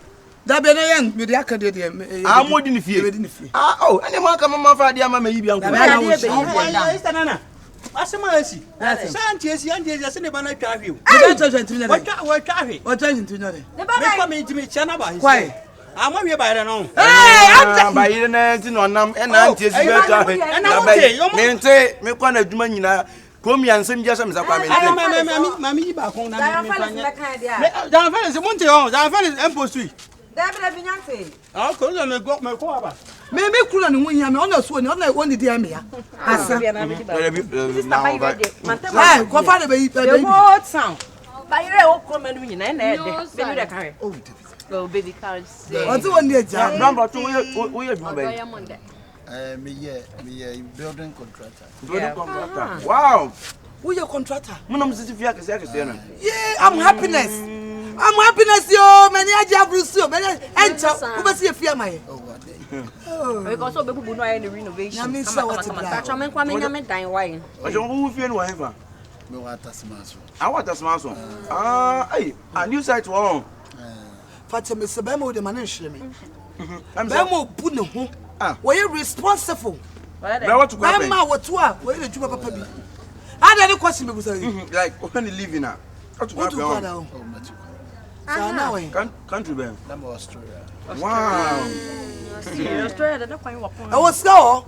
Da be no yen me de akade de. Amodi ni fie. Oh, ene ma ka mama fa de ama ma yibia nko. Da be be yi Sister Nana. Asema asi. Santi esi ase ne ba na twa hwe o. Me don 23 na. Wa twa hwe. O 23 na. Me kwa me ntimi chia na ba. Why? Ama hwe ba ire no. Hey, ba yire na ti no nam e na anti esi be twa hwe. Na ba me nte me kwa na adwuma nyina komi ansem gya sha me sakwa me nte. Mami yi ba kon na Da me fa kwanya. ne kan dia. Dan fa se monte on, dan fa impostui. David binyante. Ah, ko na me ko aba. Me kura ni won ya me ona so ni ona won di am ya. Asa. Sister ba ready. Mante Eh, ko fa de be the whole town. Ba ire o kro manu nyina na e de. Be nu de kan re. Oh, David. Go baby can't say. o ti won di eja. Number 2 we adwuma ba. Me building contractor. Building contractor. Wow. Who your contractor? Mo nam sisi fia kese akese na. Yeah, I'm happiness. I'm happiness yo. Many aja brusu. Many enter. Who be see fia my. Oh, what day? Because so be bubu no aye renovation. Nyame sha what Come bra. on, me kwa me nyame dan why. Ojo wo fie no wa hefa. Me want to smash. I want to smart so. Hey, a new site one. Fata me se be mo de mane nhire me. I'm Be mo bu ne ho. We are responsible. Now what to go? Be ma what a we dey juba papa bi. Ada ni question me busa yi. Like when you live in a. What to What go? do now? Oh, Matthew. Sa na we. Country ben. I'm Australia. Wow. Australia da kwan wo I was go.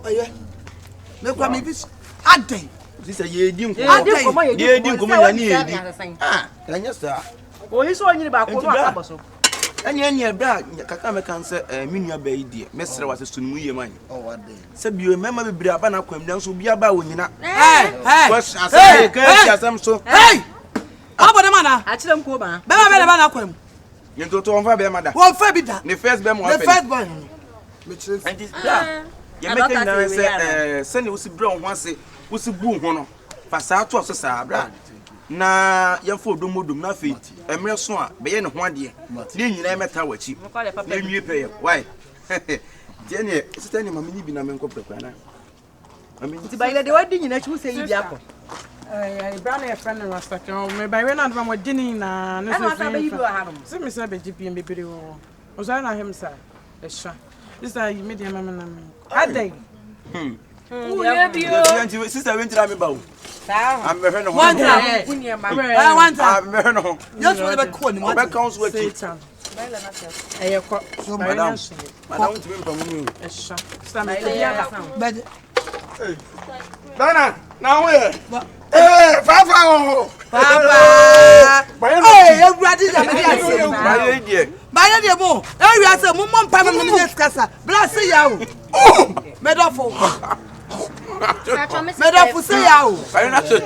Me kwa me bi aden. Sister ye di nko. Ye di nko mo ya ni e di. Ah, kanya sa. o yi so nyini ba ko no akabo so. Any bra, Kakame can say, Minia Bay, dear, Mr. was a soon we man. Oh, what day? Said you remember the Brabana Quim, then so be about when you're not. Hey, hey, how about the man? I tell them, Cuba, Bama, you go to one Bamada. One Fabita, the first Bam, the first one. And this, you're making send you to brown once, was a boom honor. Passato of Sabra. Na yɛfo domodom na fe emre so a be ye ne ho ade ne nyina meta wachi na nwie pɛ why tie ne sister ne mama ni bi na me nkɔpɛ na mama ti ba ile de wadi nyina chi wo se yi bi akɔ bra na friend na rasta me ba we na do mo gini na no so fi se me se be gpm be bere wo o so na him sa e sha this are you media mama na me adai sister we ntira me ba wo I'm very no one time. One time. I'm very no. Yes, we never call him. Back counts with madam to be from you. Dana, now where? Hey, Papa! Hey, everybody is a my dear Mo, I have a mum, Papa, Cassa, bless you. Oh, Medophone. Madam for say out.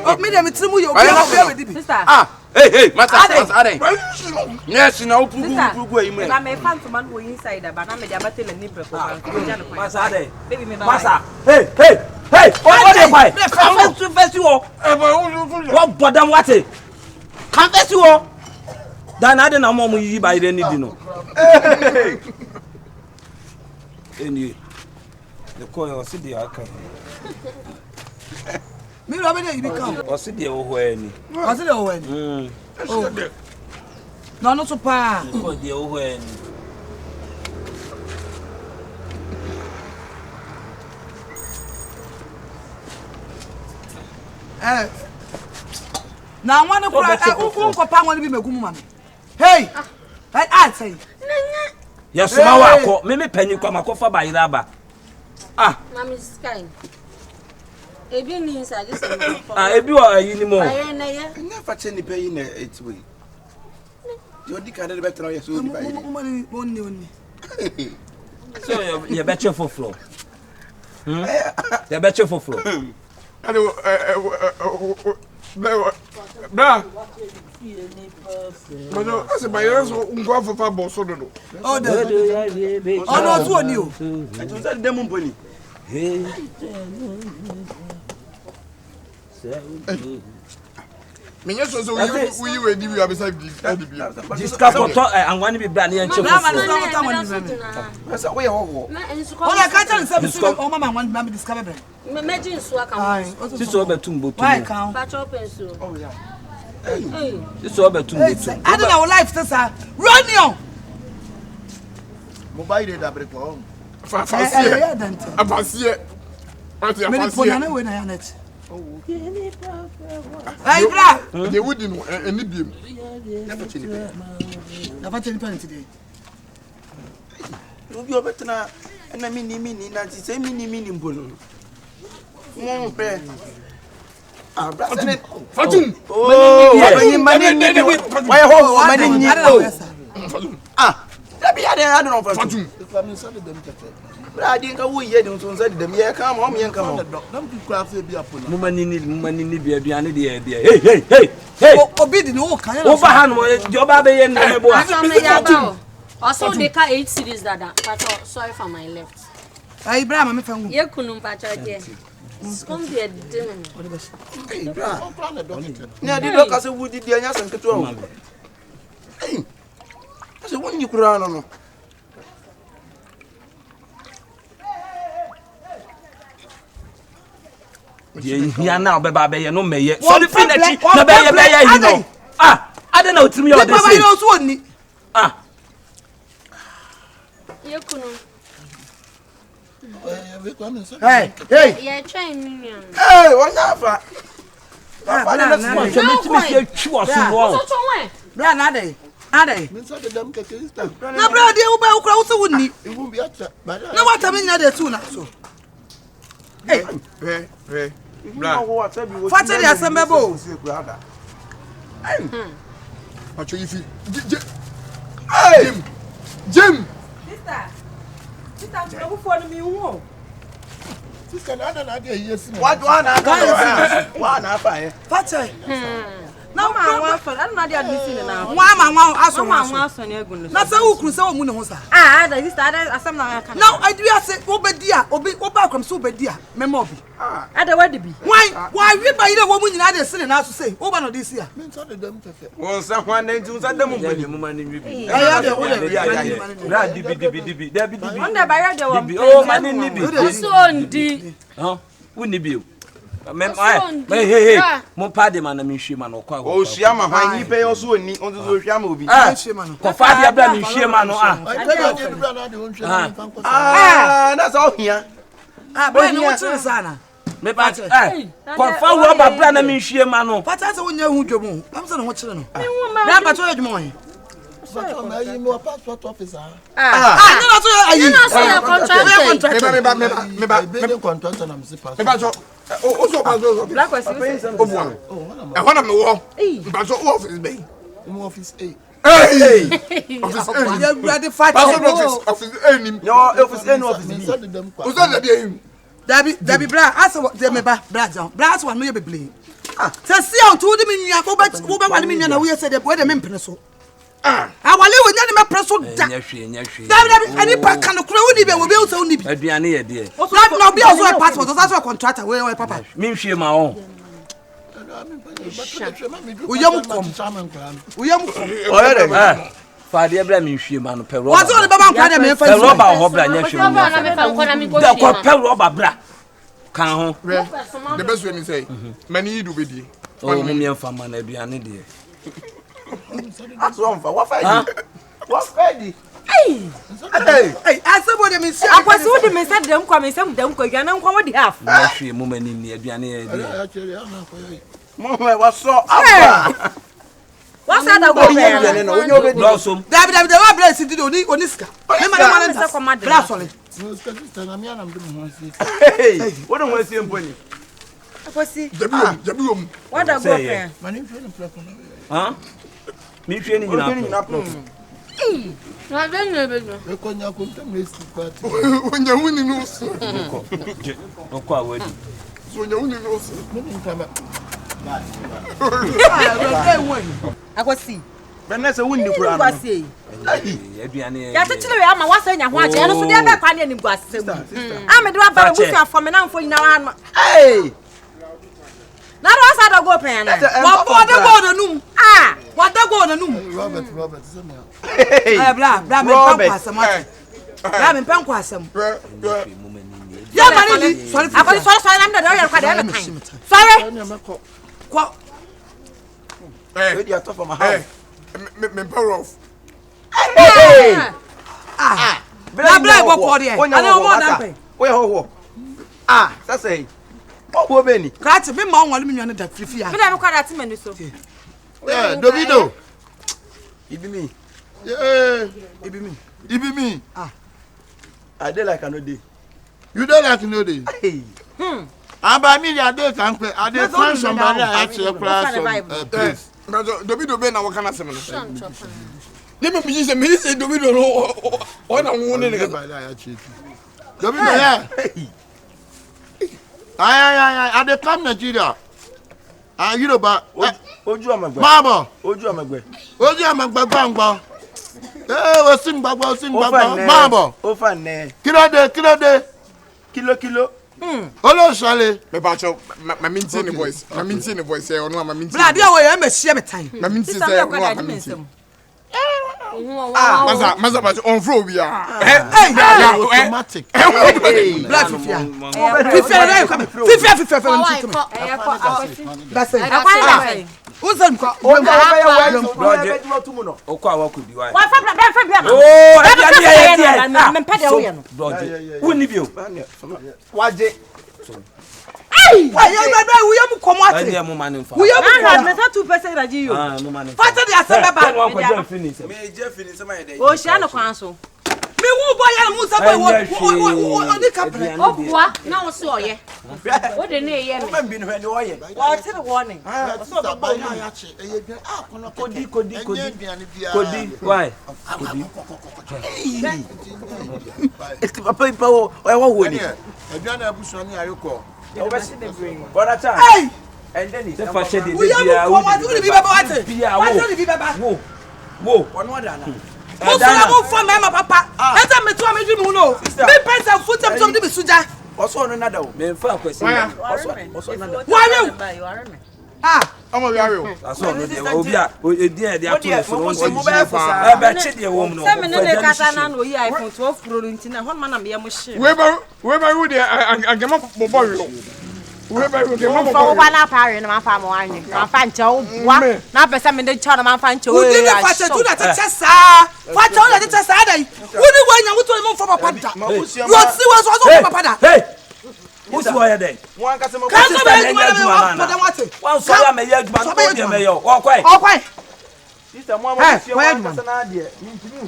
Oh, madam, it's you. Hey, Mata, yes, you know, I may find someone who inside, but I'm a Yamatel and Nipper. Hey, what confess you all. What bottom what it? Confess you all. Dan I didn't know you by the Nidino. Any the coil or city I come. Me Robin, you become. Or city over any. Was it over? Oh, no, not so far. For the over any. Now, one of Papa want to be a woman. Hey, I say, yes, my Mimi Penny come a coffee by Raba. Ah, Mammy Sky. Ebi ni inside this. Ebi wa anymore. Never change the pay in its way. You can't better your soul. So you better for floor. You better for floor. Bra. Mano, ase bayers ngwa fofa bo so do. Oh, no, to on you. I don't say them money. Hey. Menye so we ready we beside the Discuss what and when be brand and chef. That's why ho. I can't tell you oh mama want me discover. Imagine so aka. This is over tumbo. Why count? Ba chop so. Oh yeah. This is over tumbo. I don't know life this run you. Mobile data break for Afasie. Me put na we na net. Hey, bra. They wouldn't any beam. Never change it. Never change it today. You be better na na mini na say mini mbolo. Ah, bra. Fatum. Oh, mani. Why ho mani? Ah, that be I don't know Fatum. I didn't go here to say them. Yeah, come home, young come on. Don't be crafty, be up. Mumani, be a piano, hey, Obedient, no kind of overhand, your baby and the also, they car 8 cities that sorry for my left. Hey, Bram, I'm from you couldn't patch again. Come be a dinner. Hey, Bram, now the doctor said, would the young and control? Hey, I said, when you crown on. Here now, baby, no may yet. So the thing that you know. Ah, I don't know to me all this. Ah, you couldn't. Hey, Yeah, train me. Hey, what's up? Bram, Ade. Na bra de wo ba wo kra wo se wonni. Na what am na de tu na so. Hey. Fata de asembebo. Acho ifi. Hey, Jim. Sister, go for me who? Sister, na dey yes. What one afa. Fata. Now my one for I don't know they are missing now. One aso. One son egu. Na say wo kru say wo mu ne ho sa. Ah, that sister, asem na aka. Now I do say obedi a obi kwam so obedi a memo obi. Ada wadi bi. Why we buy the wo mu nyina dey sene na so say oba no this year. Me so dey dem fefe. Won sa hwan na nti sa dem mbani mu mani bi. Aya de wo Bra dibi. Dabi. On the barrier there one. Oh, mani ni bi. So ndi. Wuni bi. Hey. Mo pade man na me hwie man okwa. O hwie ma hwan yi pe yo so oni, on so hwie ma obi. Ko fa dia bra me hwie man no na so hia. Boy no what you sana. Me pa ko fa wo ba bra na me hwie man no. Fata say wonya hu dwomu. Am say no ho kire no. Bra ba to adwuma won. Na yi me passport officer. No so ayi. No so contract. Me contract na me se passport. Me ba so o so ba so. Black was O mo. E ho na me wo. Ba so office be. Office A. Hey! Office A. You ready fight? Office A nim. Yo office A no office Me B. so dey dem kwa. O so da dey him. Dabi bra asa de me ba bra down. Bra asa no ye beble. Say see on to de me nua wo ba wale me nua na wo ye say de we de me mpene so. Awale wo nya ne me preso da. Nya hwe. Dabi ani pa kan kura wo ni be wo be wo say wo ni bi. Aduane ye de. Right now be also a passport, also a contractor we papa. Me hwie ma on. Uyam kom. Fa de bra me hwie ma no pe roba. What all the baba kwa de me fa. Pe roba ho bra nya hwie Na ma. me fa nkona mi go Da ko hwie. pe roba bra. Kan ho. The best way me say, many do be di. O mo me mfa ma na aduane de. That's one for what fight. What fight? Hey, asebo de me see. Akwasi wo de me say dem kwa me say dem kwa gana nkwa wo di half. Nya hwie mo mani ni aduane ye de. Mo what so apa? What's that go there? Blossom. Dabi de wa bra si di oni ska. Me ma na bra sole. Hey, what do we see mponi? Akwasi. Jabi om. What that go there? Me hwie ni nyina. Na den ne be no. E konya ko tam na ski party. Onya huni no so. Okwa wadi. So onya huni no so. Me ntama. Akwasi. Bena se wunni kura no. Akwasi. Aduane. Ya tchile we ama wasa nya ho ache. Eno so de be kwa ne ni guase mu. Am de wa ba busu afo me na mfo nyina wa no. Hey! Na ro asa da go pen na. Wa bo de go na num. Wa de go na num. Robert Zema. Eh bra me pan kwasam. Bra me pan kwasam. Ya mani ni sorry. Sorry na me de o yer kwa de me kan. Sorry. Kwa Where you talk from my house? Me power off. Hey! bra go ko de. Ana o mo dan pe. Wo ho. Sa say. Wo be ni. Krat me ma onwale me nwa ne da fifi ya. Me da me kwa da ti me ni so. Yeah, Davido. Ibi me. Yeah, Ibi me. I dey like another. you don't like no day. Hey. Aba mi ya dey kan pe, I dey find somebody I actually class please. Davido be na wo kana sem no. Ni me bi say Davido no o na wo ne ne. Davido yeah. I dey come Nigeria. You know ba Oju amagbe. Mama, Oju amagbe. oji amagba gbangba. O sin gbagba. Mama. O fa ne. Kilo de. Kilo. Olo sale. Me ba cho ma maintain the voice. Ma maintain the voice e ono ma maintain. Bra dia wo ye me hie me tan. Ma maintain say ono ma maintain. Maza ba on flow bi a. Automatic. Bra fifia. Fifia come. Fifia come. That's it. Uzan ko. Okwa awakodi wa. Wa fa bia ma. Oh, aduane me pede wo ye no. Wuni bio. Waje. Ai, we am come out. Ani am man nfa. We am me sa 2% raji yo. Mo man nfa. Fata de asem ba. Me je finish. Me je finish my day. O hia no kwan so. Me who buy and who support what the company. What? Now so ye. What the name ye? Woman been when you are. Well, tell the warning. Kodi, why? It's a paper or what? Adwana abusuani ayoko. Hey! And then it's for shedding. We are what do be about it? What do be about? Whoa, One more than from Mama Papa. Let me to me dream no. Me pants and foot up to the suja. also another. me fa question. Also another. Why ah, I'm a yaro. That's all no dey. Obia, edin dey ato so no so so. mobile for E be che dey wo mu no. Say me no dey kasa na no yi iPhone 12 Pro ntina hon ma na me mo share. We ba who dey agema bobo yo. We ba who dey mo For over na pare na ma fa mo anyi. Ma fa nche wo wa. Na pesa me dey cha na ma fa nche wo. we didn't fight to that chesa. Fight to that chesa dai. We ni wanya we to mo for papa da. You see was also papa da. Hey. Who's why then? One can say Can't come back madam what? One so ya me ya aduma no dey me yo. Wo kwai. Oh kwai. sister mo Hey, mo why one can say na dey.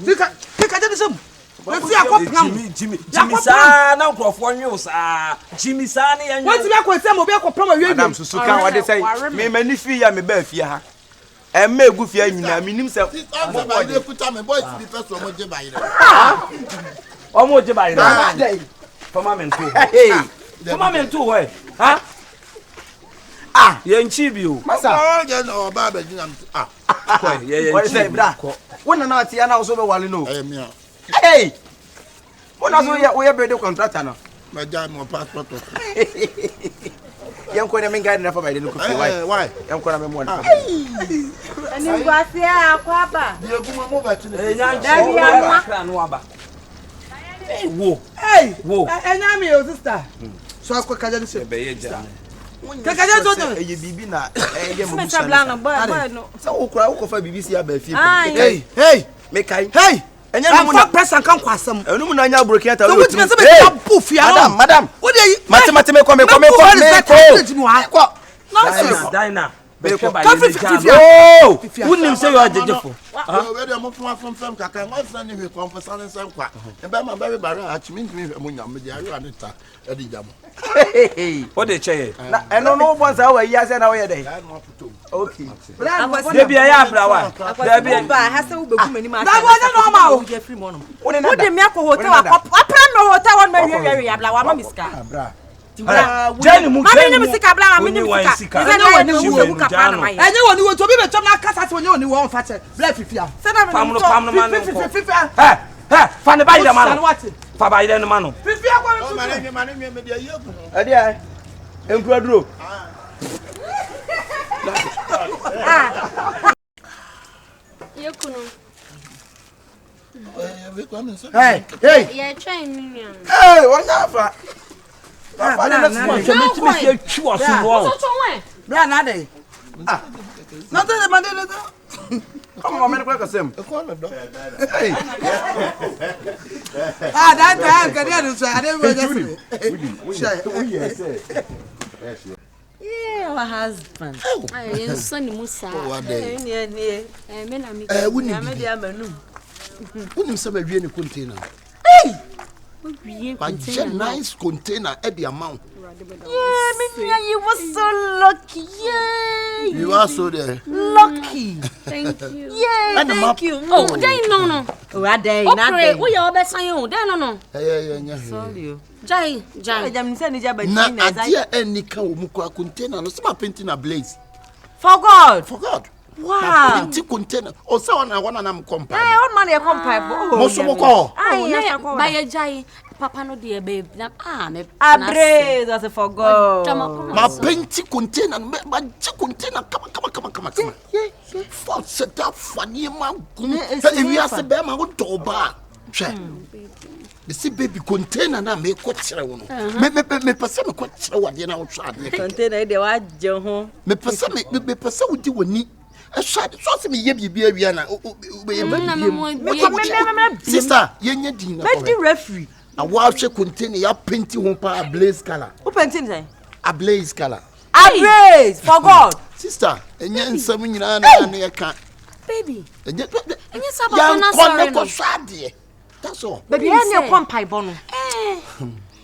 Tika just some. Let's see akopam. Jimmy sa na nkrofo nwe sa. Jimmy sa na ya nwe. What be akwese mo be akopam awie. Madam susu kan what dey say. Me mani fi ya me ba fi ha. E ma egu fi anyina me nim say. Mo ba dey put am boy to be first one je ba ire. Omo je ba ire. Fama men to. Hey. Fama men to why? Ha? Ah, ye nchi bi o. Masa. Oh, je no ba ba jina ah. Ye What nchi. say bra? Wona na tia na so be wale no. Eh me. Hey. Wona so we be contractor no. Ma ja mo passport. Yan ko na men guide na fa ba dey no ko Why? Yan ko na me mo na. Ani ngwase akwa ba. Di eguma mo ba tune. Akra no aba. Hey, wo. Hey. Wo. Enya me your sister. So akwa kaja ni se. Be ye jam. Kakaja do do. Eye bibi na ye mo Me sabla no boy no. Sa wo kura wo ko fa bibi si aba fi. Hey, hey. Me kai. Hey. Enya I'm no na for person kan kwasam. enu mu na nya broken ata. So which me say be poof ya. Madam. What dey? Mate me ko. Ko. Nonsense. Dina. Be ko ba Coffee ye 50. jam. Oh, wouldn't say you are jejefo. We dey mo from kaka. Mo san ni we kon for san san kwa. E ba ma ba be bara achimi ntimi mo nyam me dey ayo anita e di jam. What dey che? Na eno no bon sa wa ya se na wo ye dey. Okay. Dey bi ya brawa. Dey bi Ba ha se wo be ku mani ma. That was normal. Wo je free mo no. Wo ne na. Wo de me akọ hotel apra no hotel won ma wiwi ya bla wa ma miska. Jenny mu. Ma me ni sika bla ma me ni sika. Ise na woni wo ku ka pa na ma ye. Enye woni wo to bi be chom na kasa se woni wo fa che. Bla fifia. Se na me Pam no man. Fifia. Hey, fa ne ba ide man. What? Fa ba ide no man. Fifia kwa O me. ma ne me dey yeku. Ade ai. Enkura duro. Yekunu. We come in. Hey. Ye train me. Hey, what afa? Afa na small. So me ti me fi twi wo so wo. So when? Bra na dey. Ah. No dey man dey. Come on, me ko kasem. E ko do. Hey. Ah, that time can you say I dey go just. Yeah, our husband. Ay, en sani Musa. What day? Me na mi. Wuni Ya me dia manu. wuni se ba wie ni container. Wie But nice container e the amount. Yeah, me you was so lucky. Yeah. You are so there. Lucky. Thank you. Yeah, thank you. Oh, they no. Oh, a day, not Okay, day. we are best on you. They no. Yeah. Sorry. Jai. Jam say ni jaba Na na adia eni ka wo mu kwa container no se ma painting a blaze. For God. For God. Wow. Painting container. O se wana na mkompa. Hey, what man you come pipe? Mo so mo ko. By a Jai. Papa no dear babe. Me. Abre, that's for God. Ma painting container ma container kama. Yeah. For set up funny man. E wi ase be ma wo doba. Hwe. The see baby container na me ko kire wo no. Me pese me ko kire wo de na wo hwa de. Container de wa je ho. Me pese wo di woni. E hwa de so se me ye bibia wi na sister ye din na Let the referee. a wa hwe container ya painting ho pa blaze color. Who painting say? A blaze color. Abre, for God. Sister, enye nsam nyina na ye ka. Baby. Enye saba na sorry. ko hwa de. That's all. Baby, any kwampai bono.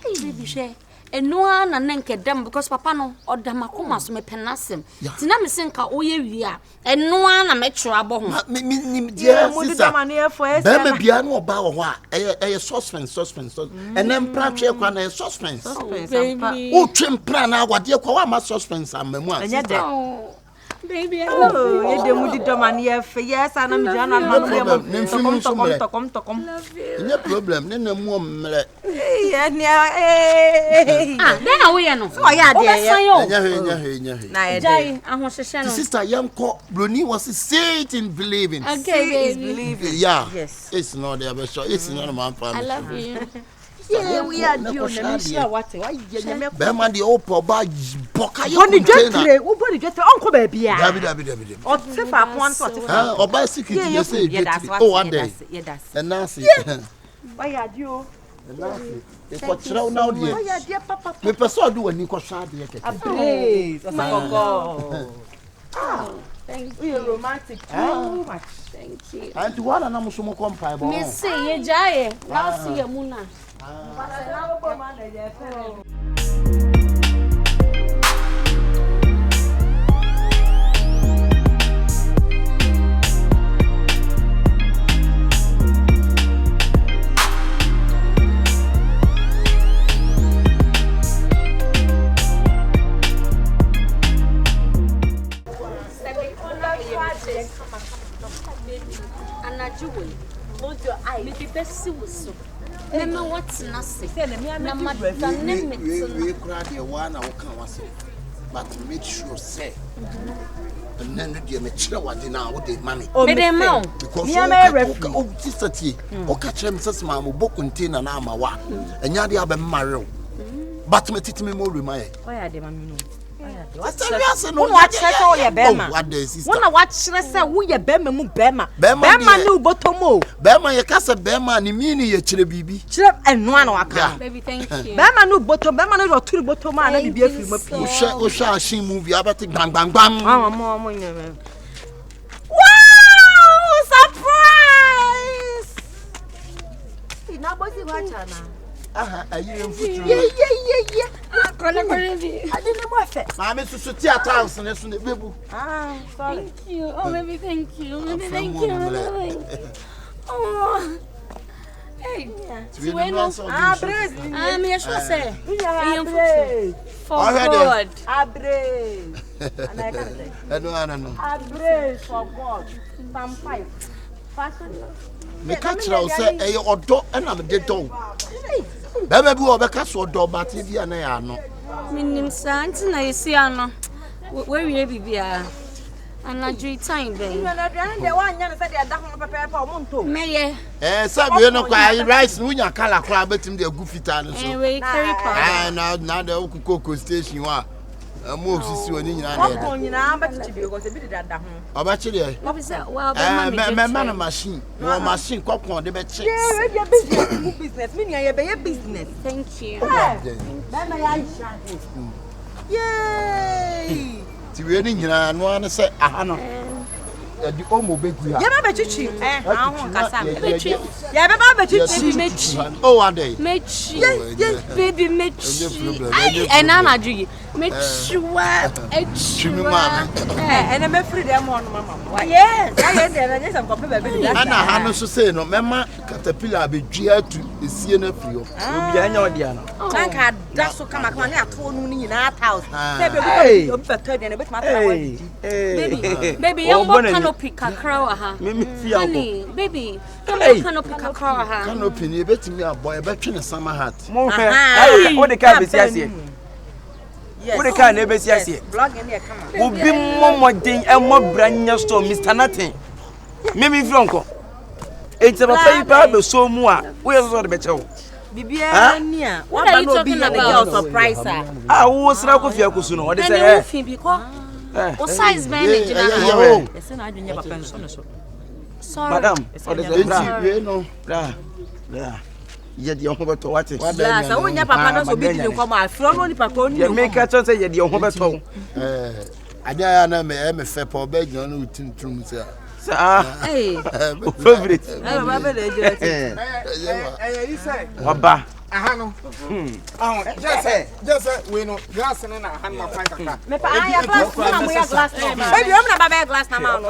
Baby she. Enua na nenke dem because papa no odamakoma so me penasem. Tina me senka oye wi a enua na me tro abo ho. Me dear sister. Be me bia no oba wo ho a suspense. And then pratche kwa na suspense. Baby. O twempra na agwade kwa wa ma suspense amamu a. Baby, I love you. You dem mudi domani efe. Yes, ana me jana na no yemo. Tokom. No problem. Ne na mu omre. Then we no. So ya dey. Nya. Na Jai, ahohwehwe no. Sister yam ko Bruni was say it in believing. Okay, baby. Yeah. Yes. It's not there, but sure. It's not man family. I love you. Yeah, we are doing na misha wate. Why you Be man the opo ba boka you. Boni jetre, wo boni jetre onko ba bia. Dabi. O te fa pon so te fa. Oba secret you say oh one day. And Nancy. Why are you? E ko tira now there. Why are you papa? Me person do ani ko sha de keke. Praise. Osagogo. Thank We are romantic too much. Thank you. And what na mo so mo kompai bo. Me say ye Jai, now see you muna. Close your eyes. Maybe best so. Nema what's nothing. Na madam we cry the one I can was but make sure say. And then you me chira what now with the money. Me dem ma. Because sister ti o ka chem sesma mo bo container na ama wa. Enya de abem marry. But me titi me mo remind. Why are they mami no? What your bema? What the sister? Wanna watch say who your bema mu bema? Bema ni botomo. Bema ye kasa bema ni mini ye chire bibi. Chire enu ana waka. Baby, thank you. Bema no bottom, bema no turi bottom na bibi afiri mo pie. O sha shin movie abati bang bang bang. Mo nyame. Wow! Surprise! Ina bosi wacha na. Aha, ayi mfutu. Yeah. Akona baby. Adine mo afa. Mama susu ti house ne so ne bebu. Sorry. Thank you. Oh, baby, thank you. Baby, thank you. Oh. Hey. Abres. Me sure say. Abres. For God. Abres. No. Abres for God. Pam 5. Fashion. Me catch you say e odo e na me de don. Baba bi obeka so odo but bia na ya no. Minim sa anti na yesi ano. We wie bibia. Anadri time ben. Na aduane de wa anya na say de da ho pepepe o monto. Meye. Sabe no kwa rice unya kala kwa betim de gu fita no so. We carry power. Na de okukoko station wa. Mo osisi oni nyina na Ko nyina ba chichi bi ko se bi de da ho. Oba chire. What is that? Well, be man machine. No machine kokon de be check. Yeah, we be business. Me nya be business. Thank you. Bema ya isha. Yay! Ti we ni nyina no an say aha no. Ya di omo begu ha. Ya ba chichi. Ahun kasa me. Ya ba chichi mechi. Oh ade. Mechi. Baby mechi. And Anna G. Mechi wa. And me free them on mama. Yes. Ya dey na some couple baby. Ana ha no so say no mema caterpillar be dua tu esie na frio. Obi anya odi ana. Nanka da so kama na ato nu ni nyina 1000. Say baby obi fato dey na bet ma tell baby you go canopy kakra wa ha. Me fi anko. Baby you canopy kakra wa ha. Canopy ni betimi aboy betwe ne summer hat. Mo fe. O de ka besi ase. Yes. What the kind of best yes? Blog in there, come on. Will be more thing and more brand new store, Mr. Nothing. Maybe Franco. It's a paper, so more. Where's all the better? Bibia, what are you talking about? Surprise, I was like with Yakusuno. What is it? Because size manage. Sorry, Madam. What is it? Yeah. Yet your home to what is that? So when your papa knows be come out from only papa you make a chance yet your home at home. I dare na me fair for beg no tin trum say Hey. Favorite. Baba dey do it. You say. Waba. No. Just we know glass na hand ma find kaka. Me pa aya glass na mo ya glass na. Baby, o na baba glass na ma no.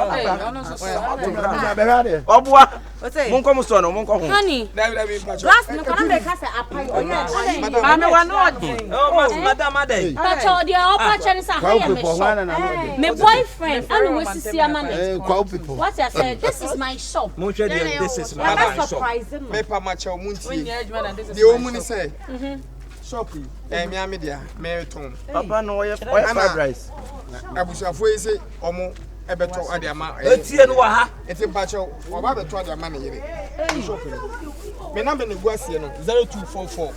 Obua. Mon ko so no, mon ko ho. Honey. Glass no kana me ka say apai o ya. Mama wa no odi. Oh, madam ade. Pacho dia opa chen sa hire me shop. My boyfriend, I know what see ama me. What I said, this is my shop. Mon hwe dia, this is my shop. Surprising. Me pa ma cha muntie. The woman say. Shop. Me am dia. Me ton. Papa no oye fried rice. Abusuafo yi say omo ebeto ade ama. Etie no wa ha. Eti pacho, oba beto ade ama na yire. Shop. Me number ne guasie no 0244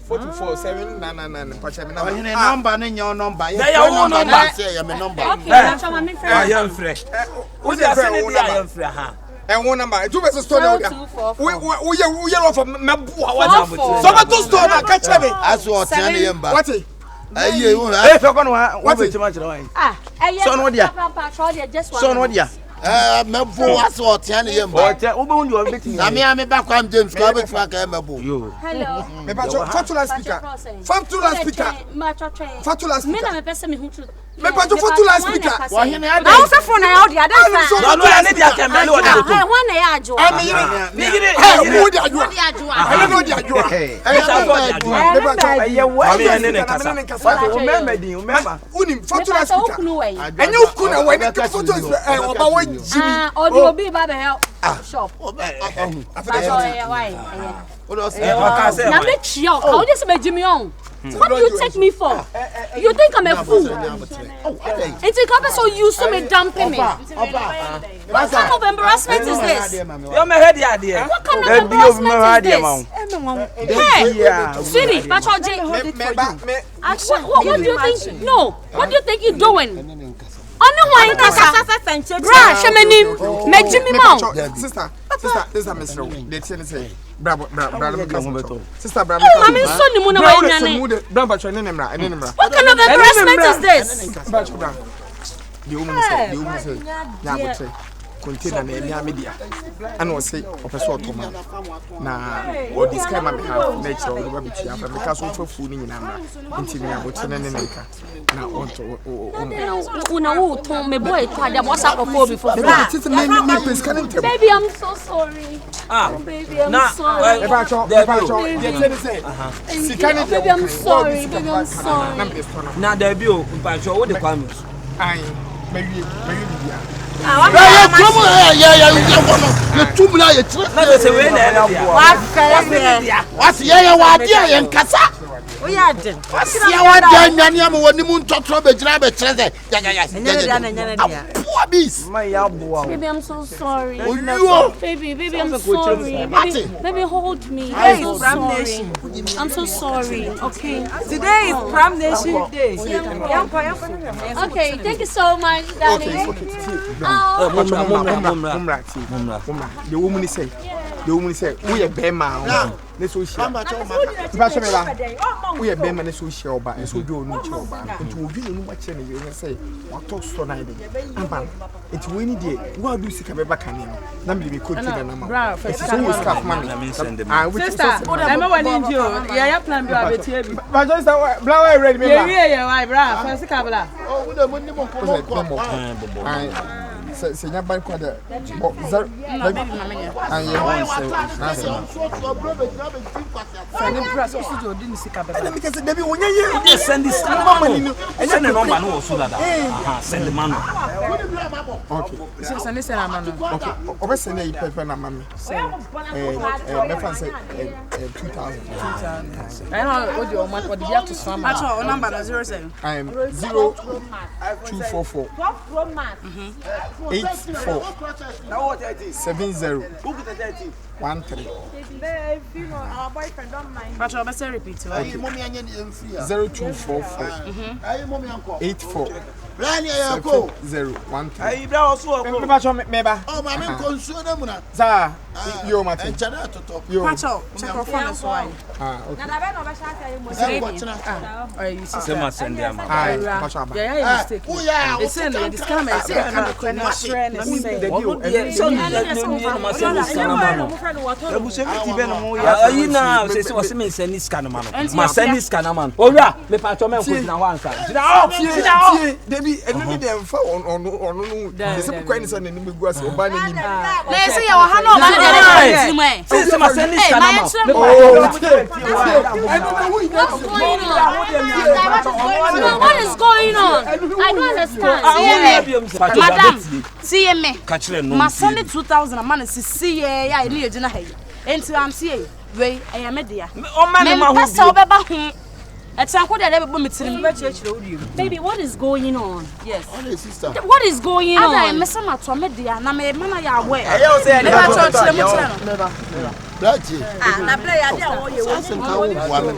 42799 pacha me number. Ohene number ne nyo number. Na ya wo number. Say ya me number. Okay, that's my friend. I am fresh. Who dey say ni dia I am fresh ha. And one number, two person store there. We yellow for me what? So to store na catch me. As what tell yamba. What? Aye, fe ko no ha, wo be chima chira wan. So no dia. Papa, just one. So no dia. Mebo as what tell yamba. Wo be hu di o meeting. Na me am back am James ko be twa ka mebo. Yo. Hello. Me ba fatula speaker. Fatula speaker. Fatula speaker. Me na me pese me hu. Me pa fatula speaker. Wa hene ade. Na so phone na ya dey say. No ya ne dia kan bele o de to. One na ya ajo. Me yire. Who dey ajo? I don't know dey ajo. Me ba cho eye wa me ne ne kasa. O member din, o member. Unim fatula speaker. Enye ukunu na we ne photo oba we jimi. Odi obi ba be help. Shop. Na me chio. How just me jimi on. What do you take me for? You think I'm a fool? It's a so you so me dumping me. What kind of embarrassment is this? You me head ya there. What kind of embarrassment is this? Hey, sweetie, what do you think? No, what do you think you're doing? Only one kasa. Bra, shemeni, me jimi mo. Sister, Mister. They say. Bravo, sister, bravo. I'm in Sunday morning. What kind of embarrassment is this? The woman say, yeah, say, container na media. And was say, Professor Toma. Na, what this kind of have nature or the baby chief, because we for food in Nama, until we are watching an enemy. Now, Una told me boy to have what's up before. Baby, I'm so sorry. Baby, I'm sorry. Baby, I'm sorry. Baby, I'm sorry. Na debut, mpacho what the come. Aye, maybe. You tumla ye tire. Na say we na What's ya wa dia ye nkasa. We are dead. What's ya wa dia nwane am woni mu ntotro be gira be tire say. Poor beast. Baby, I'm so sorry. Baby, I'm sorry. Baby, hold me. I'm sorry. I'm so sorry. Okay. Today is Prime Nation Day. Okay, thank you so much, darling. The woman say, we are Bema. Let's so share. We are Bema, let's so share, and so do no choba. And to be no much and say, what talk so night. It's winning day. What do you see? Number we could take a number. It's always tough money. Sister, I'm a one in you. Yeah, plan to have it. But just blow red. Yeah, bra. Fancy Kabbalah. Oh, we don't want Senya bank kwada because Debbie when you send this money and send the number no so that send the money. Okay. So send this number. Okay. Over send a paper na mama. Me fan say 2000. I know what you want what you have to swam. That's our number 07. I am 0244 84 70 13. Our boyfriend don't mind. But I'll say repeat. 0244 84 Rani ayako 012. Ayi bra oso Me ba cho meba. Oh mama konsuo na mu na. Za yo mate. Enchana toto. Yo. Pacho, check your phone so why. Na da be no be sha say mo Say what na. You see. Sema send them. Ai, Pacho aba. Yeah, mistake. Oh yeah. It's in the discount. Say I can na share na say. Ayi na se wase me send this scan man. Ma send this scan man. Owura me pa cho me nko na wan sa. Debi enu bi dem fa on no. Se ko kwani sa na ni megu ase oba na ni. Na say ya wa ha no ma de ti mo e. Se ma send this scan man. What is going on? I don't understand. Madam, see me. Catch them no. My son 2000 man see ya ni e gina ha. Enti am see we I am media. O ma ni ma hu. Pesa obeba hu. Etanko de be bo metirim. Baby, what is going on? Yes. Oh sister. What is going on? Ada me se ma to media na me mana ya we. Ayo say Ne ba cho chire mo chire no. Braji. Na bre ya de wo ye wo. Asem ka wo bua me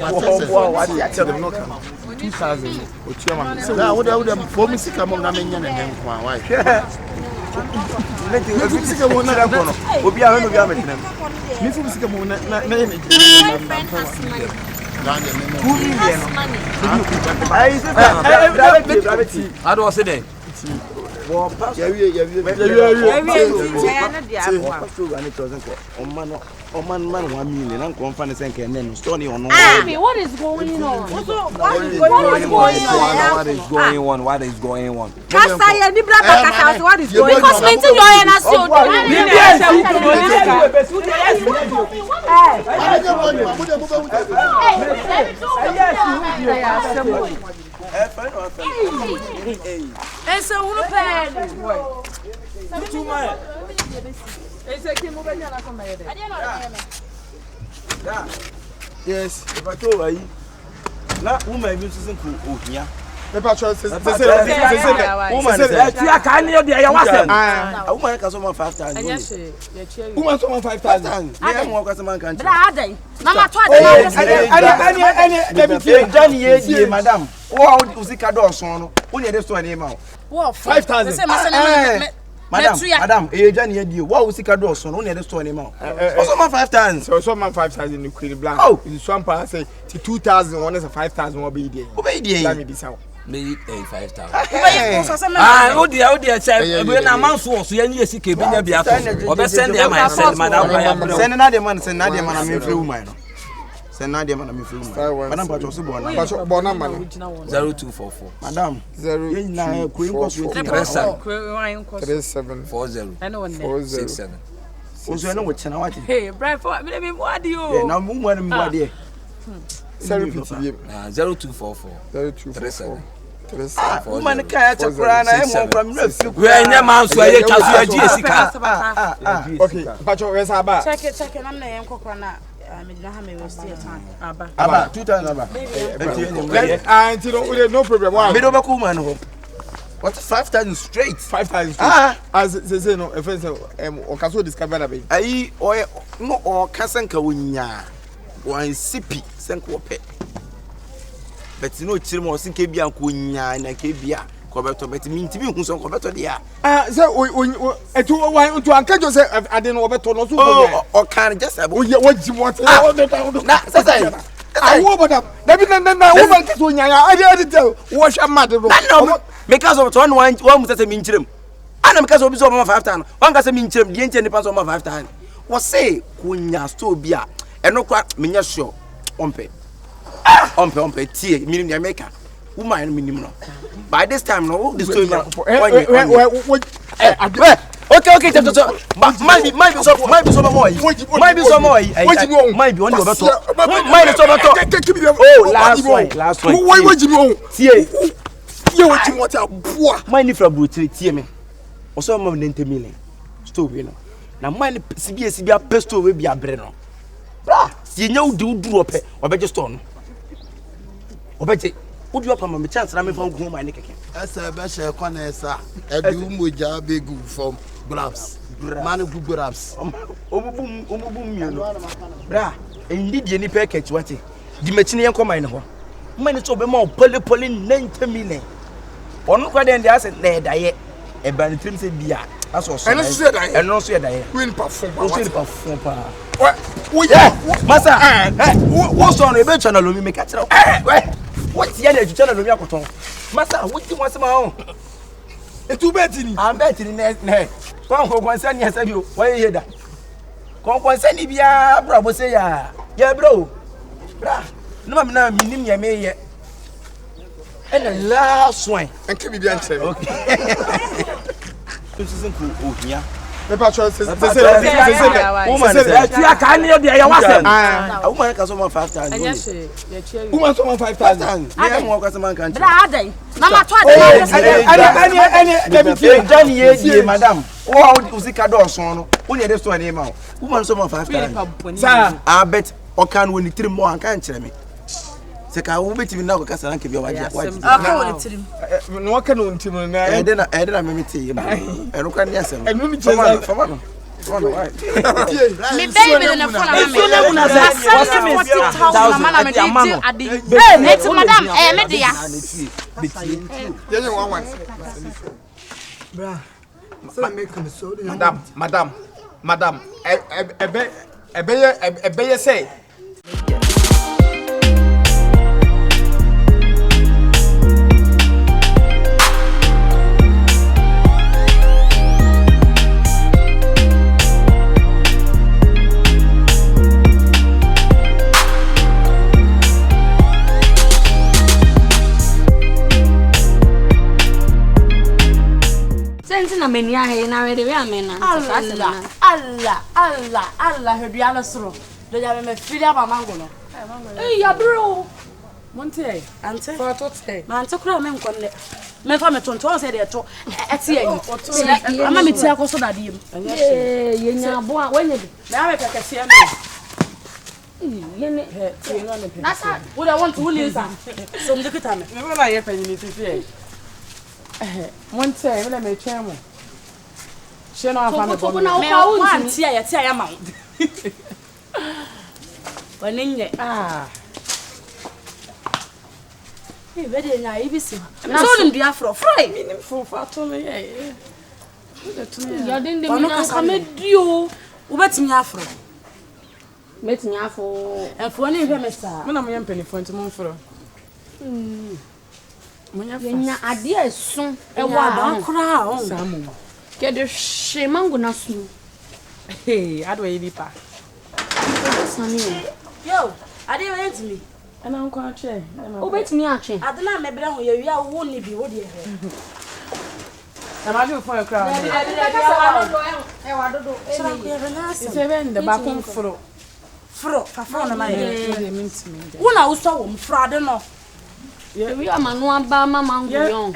What ya tell them no come. 2000 otua ma. na wo da for me sika mo na me nya ne nkwa why. Let sika mo na da kono. Obi a we no bi a me tenam. Me fu sika mo na ye me. My friend has money. Who is Has money. Ayi say gravity. How do I say that? Wo pass. Ya We ya na dia Wo pass go ani to zenko. O man 1 million na nko mfa ne senke ne no store ni ono. Baby, what is going on? What is going on? What is going on? Kasa ya ni bra kasa what is going on? Because maintain your energy. Ese uno pen. Yes, but to ayi. Na woman bi so senko ohia. Me Pacho se Woman say ti aka ni de ya wasem. Woman ka so man 5000. Anya she, ya chia. woman so 5000. Ne mo ka so man kan. Bra adai. Na ma to adai. Ani David Johnny ye die madam. Wo usika do so no. Wo ne de store ni ma. Wo 5000. Say ma say Madam, Johnny ye die. Wo usika do so no. Wo ne de store ni ma. So man 5000. So man 5000 in Queen Blank. Oh, in Swampa say 2000 one is 5000 will be there. Obey die. Let me this out. Me 5000. Ah, o dia say we na man so ya ni esika be nya bia so. Obe send ya man send madam ya. Send na de man me free woman no. Send na de man me free woman. Madam Pacho so bo na. Pacho bo na man. 0244. Madam, 0 ye na Queen ko so 37 40 I know one. 67. Ozo na wo chena wati. Hey, Brian, for me mo adi o. Na mo mo na adi. 0244. 0244 Woman ka ya chakura na e mo kwa mi rafi. We anya man so ye twa so ya ji esika. Okay, Pacho we say ba. check it na yen kokora na me dina ha me waste time. Aba 2000 aba. No problem. Me do ba ku man ho. What 5000 straight? 5000. As say no, if say o kaso discover na be. Ayi o no o kasanka wonya. Wan sipi senko pe. But no chire mo sin ke bia ko nya na ke bia ko beto but mi ntimi hu so ko beto dia. Say o etu wan to anka jo say ade no beto no so go. O kan just abo. O ye waji what. Na say awo badam. Dabi na woman ke so nya ade tell wo hwa mad do. Na because of one mu say mi nchirem. Ana because obi so ma 5000. Wan ka say mi nchirem die nche nipa so ma 5000. Wo say ko nya store bia eno kwa menya sure ompe tie minim ya make woman minim no by this time no this story okay so might be so more might be one go beto might be so beto oh last one wo jimi on tie ye wo jimi what aboa might ni fra brutiri tie me o so ma 90 million store no na might sibia pesto we bia bre no bra si nya udi ope obeje store no obeje udi opa ma me chance na me fa ngu ma ne keke Esa be she kwana esa edu moja begu from grabs man bu grabs omubu mienu bra endidie ni package wati di machine yen koma ine ho mani to be ma pole 90 million Onu kwa den dia se na daye. E ba ni trim se bia. Aso so. Eno so daye. Eno so daye. Queen perform. O so perform pa. Wo ya. Masa. Wo so no e be channel lo mi make kira. What ya na channel lo mi akoton. Masa, wo ti mo se ma o. Etu beti ni. Am beti ni ne. Kon ko kon se ni esa bi o. Wo ye da. Kon se ni bia bra bo se ya. Ya bro. Bra. No ma na minim ya me ye. And the last one. And keep it okay. This isn't cool. Oh, yeah. The patrol says, woman, a woman can summon 5,000. Woman summon 5,000. I don't want customer country. Mama, madam. Oh, Uzikado son. Only this one name out. Woman summon 5,000. Sir, I bet or can win 3 more and can't tell me. Seka wo betimi na ko kasa na kebia waje waje aka woni tirim no waka no ntimi na e de na me meti e no kwa ni asem e no mi cheza fama no me baby na phone na me so na say what's me 40,000 na me dey ade eh net madam me dey ya yenye one bra so make me so madam ebe say na menia he na we de we amena Allah hedua no soro do ya me firi aba mango no ya bro monte ante for tote ma ante kura me nkonne me fa me tonto se de to eti ayi ama me ti akoso na de ye nya abo a wanye bi na me kekese ya yene he no ne pe nasa wo da want to win isa so me kita me me na ye panyi titi monte me me twemo she no afa me bo me o anti ya ti ya ma wanenye e be de nya ibisi so nim dia fro fry minim fo fa to me ye ya den de me na ka me dio wo betimi afro metimi afo enfo ne hwe me sa me na mo ye mpanifo nti mo mfro yenya ade esun e wa ba kura o samu ke de shemango na sunu ado yi bipa sani yo ade we ntimi ana nko ache o betimi ache ade na me bere ho ye wi a wo ni bi wo de he na ma ju fo e kra e wa dodo se ben de ba kon fro fa na ma ye de mintimi wo na wo so wo mfro ade no ye wi amanu aba mama nguyon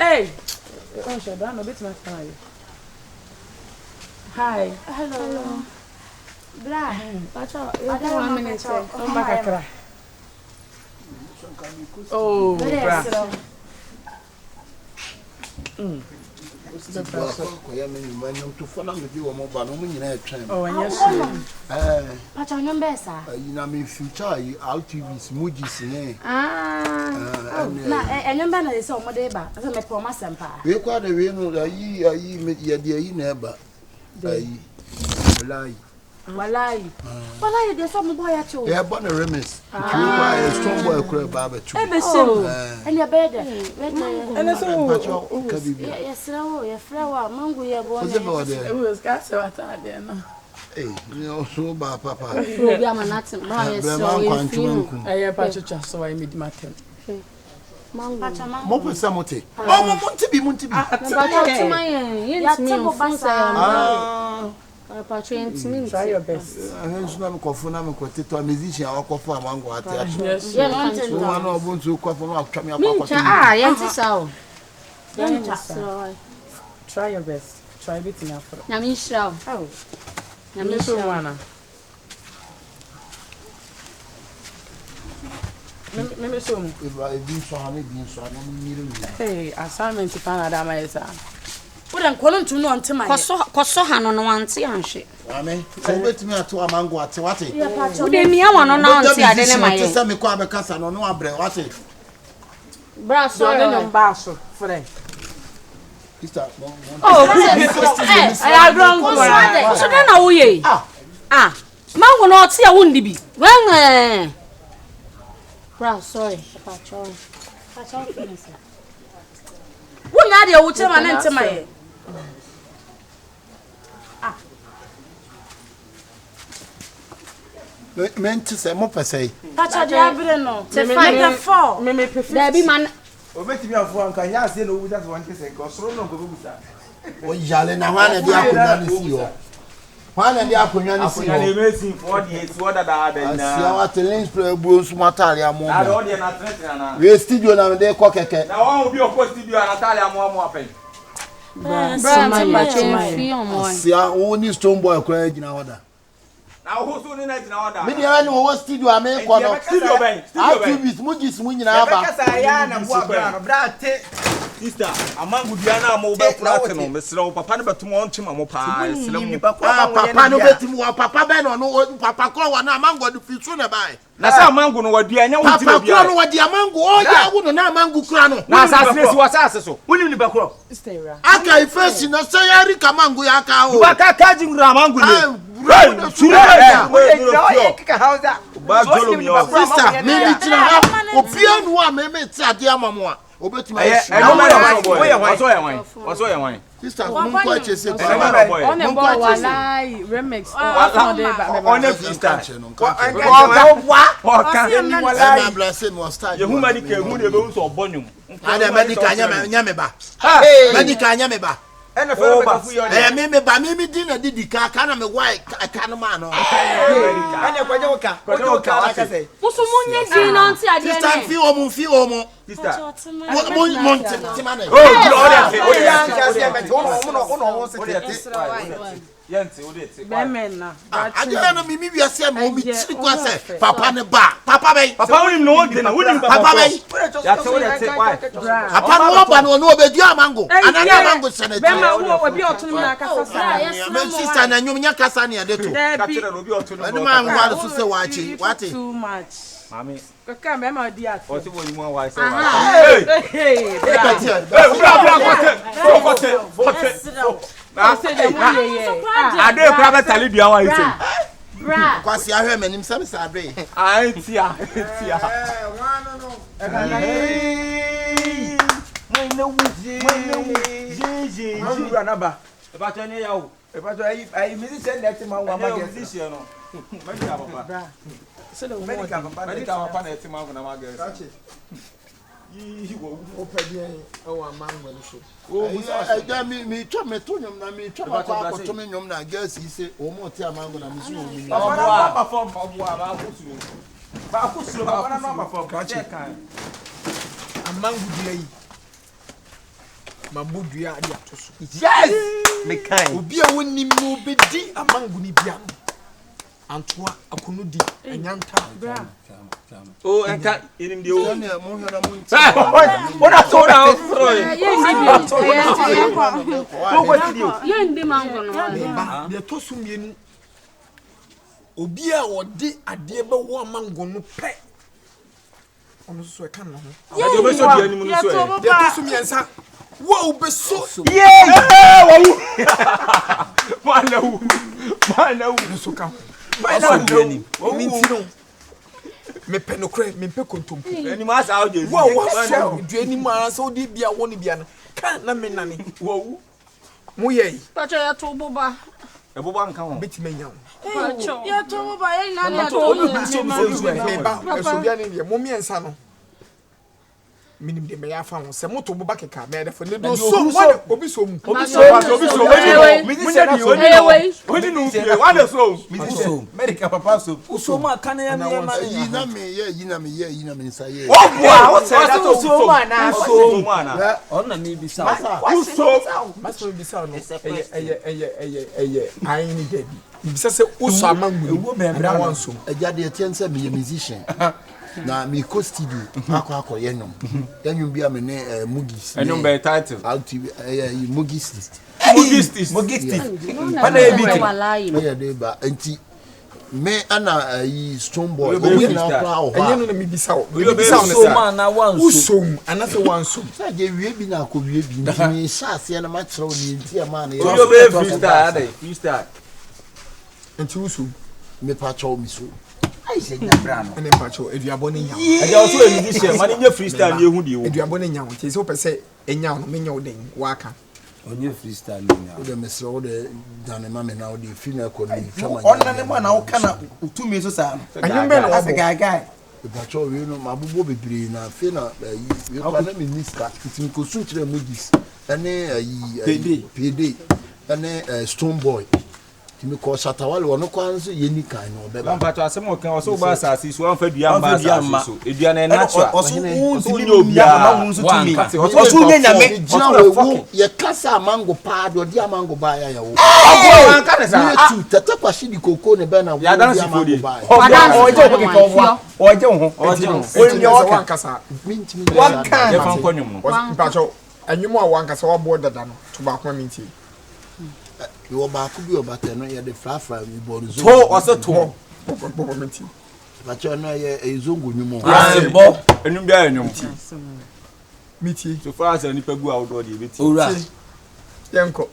on she da no betimi aka ye hi hello bra pacha I don't want minute on makakra oh bra oh yes pacha nyombe sa na me future RTVs mujis ne na nyombe na se o mo de ba se me po ma sempa we kwa de we no ayi me ye de ayi na ba ayi Walai de so mo boy acho e bo na remis we kwa a strong boy kura ba ba tu e be sem and ya be de and so ka bibi ya frawo mango ya bo it was got so atade no ni o so ba papa program anatem ba ya so e pa chucha so I made matem pacha mango mo pesa mote mo monti bi pacha tumaye yentimi mfunsa pacha yentimi try your best ahensu na mkofo na mkotito musician akofo amango ate yes so wana obuntu kwafo ma atwa me akwa yenti sao try your best try bit na afro nyami shraw nyami so wana me so mu ebi so ha ne bi so na nyire hey assignment pa na da ma yesa wo den kono ntu no ntema koso ha no no anti anhwe amen so betimi ato amango ate wate wo de mi awa no na anti ade ne maye se me kwa be kasa no no abre wate bra so de no ba so frɛ Sister, I don't go. So then I will. Mango not see a wound be. When bro, sorry. Who not your would tell my name to my meant to say more per se. That's what I didn't know. To find the fall. There be man. Obeti me afọ nka ya se no wuta so one case ko soro no ko buta. O yale na hwana dia akonya ni si yo. Hwana dia akonya ni si yo. Akonya ni mesi for the eti oda da na. Asia wa telling play bu nsu matale amo. Na do de na threat na. We studio na me de ko keke. Na won obi okọ studio na tale amo apen. Asia wo ni stone boy kwa gina oda. Na ho so ni na gina oda. Me dia ni wo studio ame ko no. Studio ben. Activist mugis mu nyina ba. Kasa ya na bo abra no bra te. Sister, amangu dia na mo be kura te no mesra wo papa ne betum won chima mo pa sele mo papa no betum wo papa be no no papa ko wa na amangu do fitu ne bai na sa amangu no wadua nya wo ti bia papa ko no wadi amangu o ya wo no na amangu kura no na sa sile si wasase so woni ni bakro aka ifesi na say yari kamangu ya ka o ba ka kaji ngura amangu ne sister me ni tira ha obia no a me me ti ade amamo a obetuma waso ya wan sister mun ko chese ko on e boy walai remix on the sister oka ni walai na blase no start ye huma dika hu de be so obonum ada medical nya me ba medical nya me ba ene fere be fu yo me ba me di na didi ka na me wai ka no ma no ene kwaje woka aka say musu munye di no nti ade ne sister fi o mo sister mon timane yente odete bemena adela no mimi wiase ma omi chiri kwa se papa ne ba papa bai papa woni no wonte na woni papa bai ya te odete why papa no oba no obedu amango anana amango senate bema wo obi otunu na kasa sa me sister na nyum nya kasa ne ade to ka tire no obi otunu no ma ngwa so se wachi wate too much mami kaka bema di at o ti wo yimu wa se wa hey ade kwa betali dia wa ite bra kwasi ahwe manim sam sa ade tia mangu anaba e ba tani ya o e ba to ai musician net man wa ma musician no medical papa medical papa na et man na ma get o amango no so o mi twa me to nyom na mi twa ba ko to me nyom na gas ise o mo ti amango na mi so o mi ba perform ba kusuro ba na no perform ka che kan amango dua yi mambo dua ade atoso yes me kan obi a wonim no obedi amango ni bia no antoa akunu di anyanta o enka inim de o ne mo hwe na mo nti o da so da fro ye ndi mango no ba de to so mienu obi a ode ade be wo amango no pe ono so e kan no ho ade be so di anim no so e de to so miensa wo be so wo mana wu no so kan mana wu mintino me penokre me pe kontompo ani ma sa o je wo wo duani ma sa odi bia wo ni bia no kan na me nane wo mo ye pacho ya to boba e boba nka ho beti menya pacho ya to boba ye na ya to to me ba so bia ne mo miensa no minim de me ya fa ho se moto boba keka me defo ne do so obi so mu woni no pie wa de so medical papa so ma kan ya me ma yi na me sa ye o boa o se da to so na ona me bi sa maso bi sa no eye ai ni dedi bi sa se uso amangu ewo me bra wanso ajade etiense me musician na mi ko studio akọ yenyom bia me ne mugis enyom be title mugis pana e bi ya de ba enti me ana stone boy obi na kwa o enye no na mi bisa o so man na wan so usom anase wan so sa je wie bi na ko wie bi mi sha ase na ma kire o ni nti e ma na yo be freestyle dey freestyle enti usom me pa cho mi so ai se nya bra no ene pa cho eduabo ne nya e dey also emi di share man nye freestyle ni ehu di wo eduabo ne nya wo ti se o pese enya no me nya o den waka onye freestyle ni o de mesre o de dane ma me na o de fi na ko ni twama onna ne ma na wo kana utumi so sa anyumbe no ase gaga pa cho we no mabubo bebre na fi na we pa na me niska tin ko sun kire mugis ene pd ene stone boy me ko satawale wono kwa nso yeni kan no be ba mpato asem o kan o so ba asase so an fa dua mba asase so edua na natural o so ntimi obia ma hu nso tumi o so nya nyame jina wo ye kasa mango pa do dia mango ba ya wo o an ka ne sa tu tata kwa shidi koko ne be na wo ya dan si fodi o je ko ke ko o je ho o nya o wan kasa mintimi wan kan ye fan kwanyum no mpacho anyumu a wan kasa wa bo dada no to ba kwa minti yo ba ku bi obate no ye de frafra mi bo zo to o se to bo minti ba cho no ye ezongo nyumo ya bo enum bia enum miti so far as ni pagu a wodo de beti ora yenko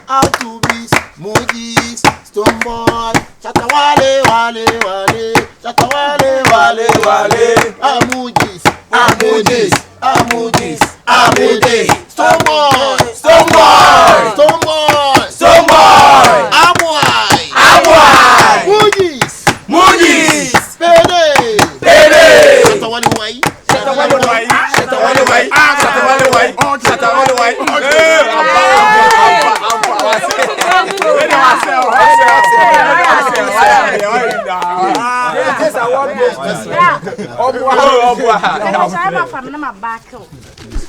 autobus mojis stone boy chatawale wale amujis stone boy amwai mojis pede chatawale wai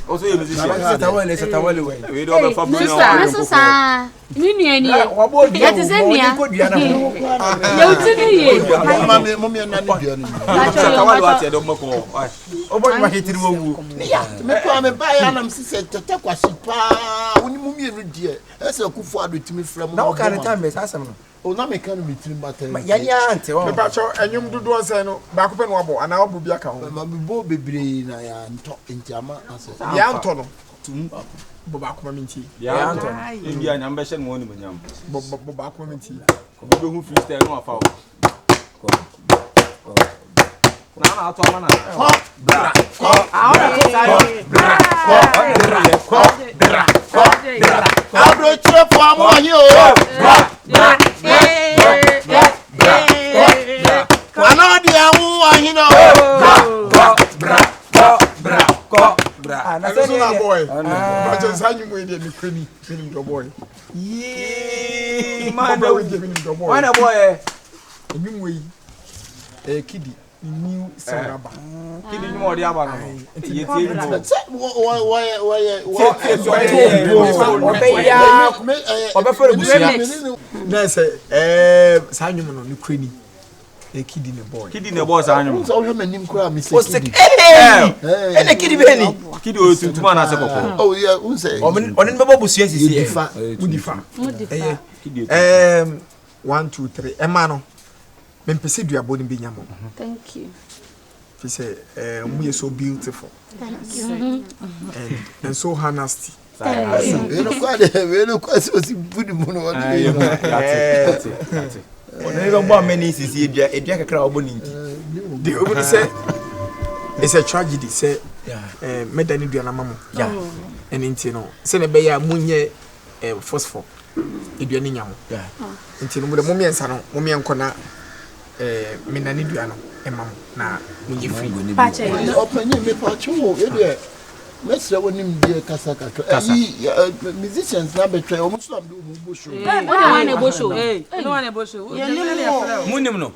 also you musician satawale we we do be fa bro na sasa nini eni ye ti se nia ye utini ye mama na ni bia ni satawale wa te do mako obo ma hitiri wo wu me kwa me ba ya na msise tete kwa sipa oni mu mienu die ese kufu ado timi frem na o kan time be sasem no o na me kan mi tiri mbata ya nya ante wo mpacho anyum dudu onse no ba ko pe no abo ana obo bia ka ho ma me bo bebre na ya nto ntiama ase ya nto no tum bo ba ko minti ya anto india nyam be hye no woni manyam bo ba ko minti obi be hu freestyle no afa o na ato ama na bra abro chire fo amo yi o ana di awu ahin o bra na se na boy ba je sanyu mo ide mi krani minim do boy man we dey minim do boy why na boy anyum we kidi new saraba kidi ni mo di aba no ye tie ni mo obefere busia na se sanyu no ni krani kidi ne boy sa anyum so hwe manim kura mi se kidi ene kidi be ni kidi o tuntuma na se kokko oh yeah unse oni be bo busia sisi mudifa kidi 1 2 3 ema no mempese duabo ni binyamo thank you he say mu so beautiful thank you and so honesty we no kwa so si budi mo no oni be bo ameni sisi edua kakra obo ni nti the obo say it's a tragedy say medani duana mamo yeah and nti no say ne be ya munye phosphor eduani nyamo yeah nti no mo de momiensa no momien na menani duano emam na munye free pache openye me pacho e de mesre wonim die kasa kakra musicians na betwe o muso am do mo bosho no one ebosho munim no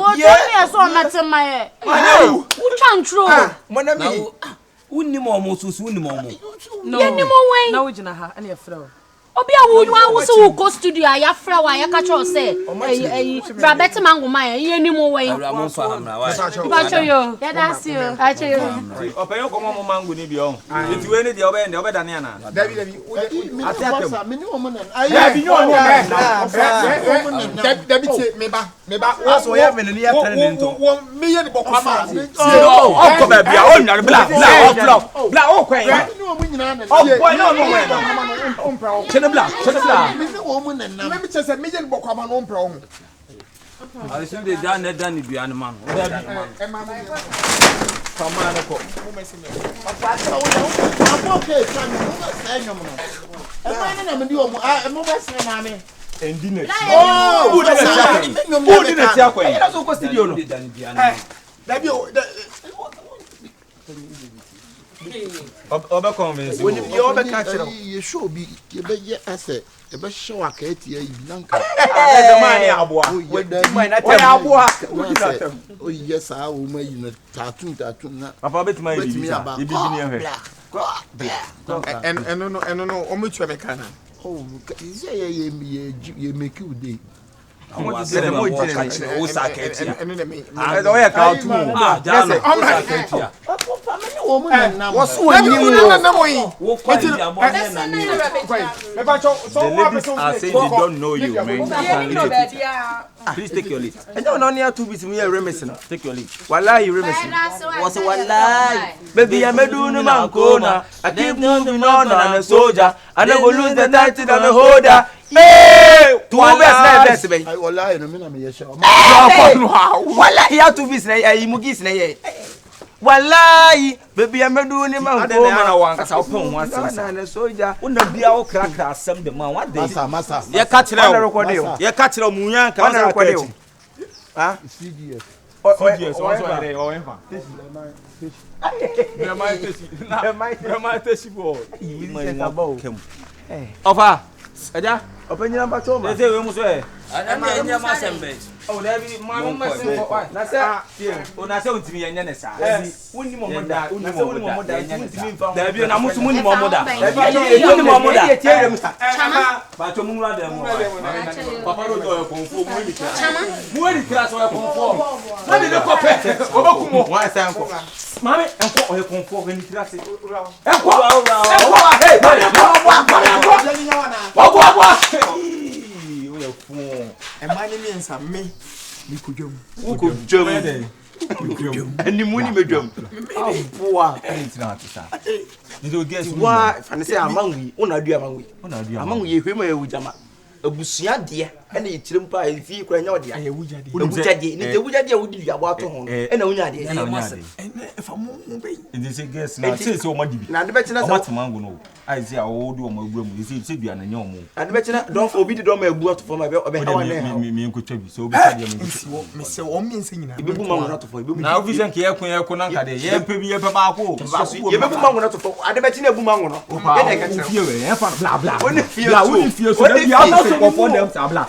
o to me so na temaye u chantro mona mi unim o mo susu unim o mo yenim o wen na wo gina ha na ye frɛ Obi a wo so go studio ya fra wa ya ka cho say bra bet mango man ye ni mo we Awurama fa hamra wa ba cho yo ya da si yo a cho yo open ko mo mango ni bi on enti we ni de obe dane na David ate me ni o mo na David no no David me ba aso ya me ni ya tare ni nto wo me ye ni bokwa ma o ko ba bia o nyare bla o kwen ni o mo nyina na o boy no we bla me ni o mo na na me chese me ye ni bokwa ma no mpra o mu I see the dan bia no man Kama na ko okay san mo na say nyom no e na me di o mo mo ba say na me endine who did it ya kwen ina so ko studio no David obe convince when you obe catch you show be you be ye ase e be show aka etie yi nanka the man aboa we aboa oh yes I will make you tattoo na papa betima yi bi ni ehwe and no o mu twa me kana oh ye make you day I say the mo jine o sa ka etia and no me o ya ka otu mo jalo o sa ka etia o mo na wasu wani mu na mo yi wo kwa ndi abo na ni me ba cho so wa person say they don't know you man please take your lead and you no near 2 bits me remes no take your lead wallahi remes was wallahi baby ya medu no man ko na I keep moving on and a soldier I never lose the title and the holder eh two best be wallahi no me na me ye show wallahi ya 2 bits na yi mugis na ye wallahi baby ya medu ni man ko na wan kasa opon ho asem na soldier una bia wo krakra asem de man what dey masa ye ka kire mu yan ka na record you ah CDS CDS o so ere o enfa Brahma tesi bo ofa aja openyina ba to ma ese we mu so e anya ma sembe oh na bi ma mo mesen ko na se o na se untimi yenya ne sa wonni mo moda untimi mfa da bi na musu munni mo moda da bi wonni mo moda e tiere musa chama ba to munura da mo papa ro do e konfo mu ni kra chama mu ni kra so e konfo na de ko pe oboku mo wa san ko mami enko o e konfo ni kra se enko hey wa emani mi nsa me ni kodwam uko dwam ani muni medwam boa entina atisa ndo guess wa fane say amangwi una du amangwi ye hwema ye wujama abusua de ene yitire mpa e fi kura nya ode awujade ni de wujade awudi du abo ato ho ene wunyade ene fa mo be ndi say guess na say o madibi na de be china o mango no ai say o do o magura mu say du ana nya o mu na de be china don obi di don ma abu ato fo ma be obe hawa ne mi nkotwa bi so obi sadia me se o mi nse nyina ibe bu mango na to fo ibe na official ke yakun na nkade ye pe bi ye pe ba ko ye be bu mango na to fo ade be china bu mango no ye de ka chira fie we e fa bla bla oni fie so da bi a ko for them sabla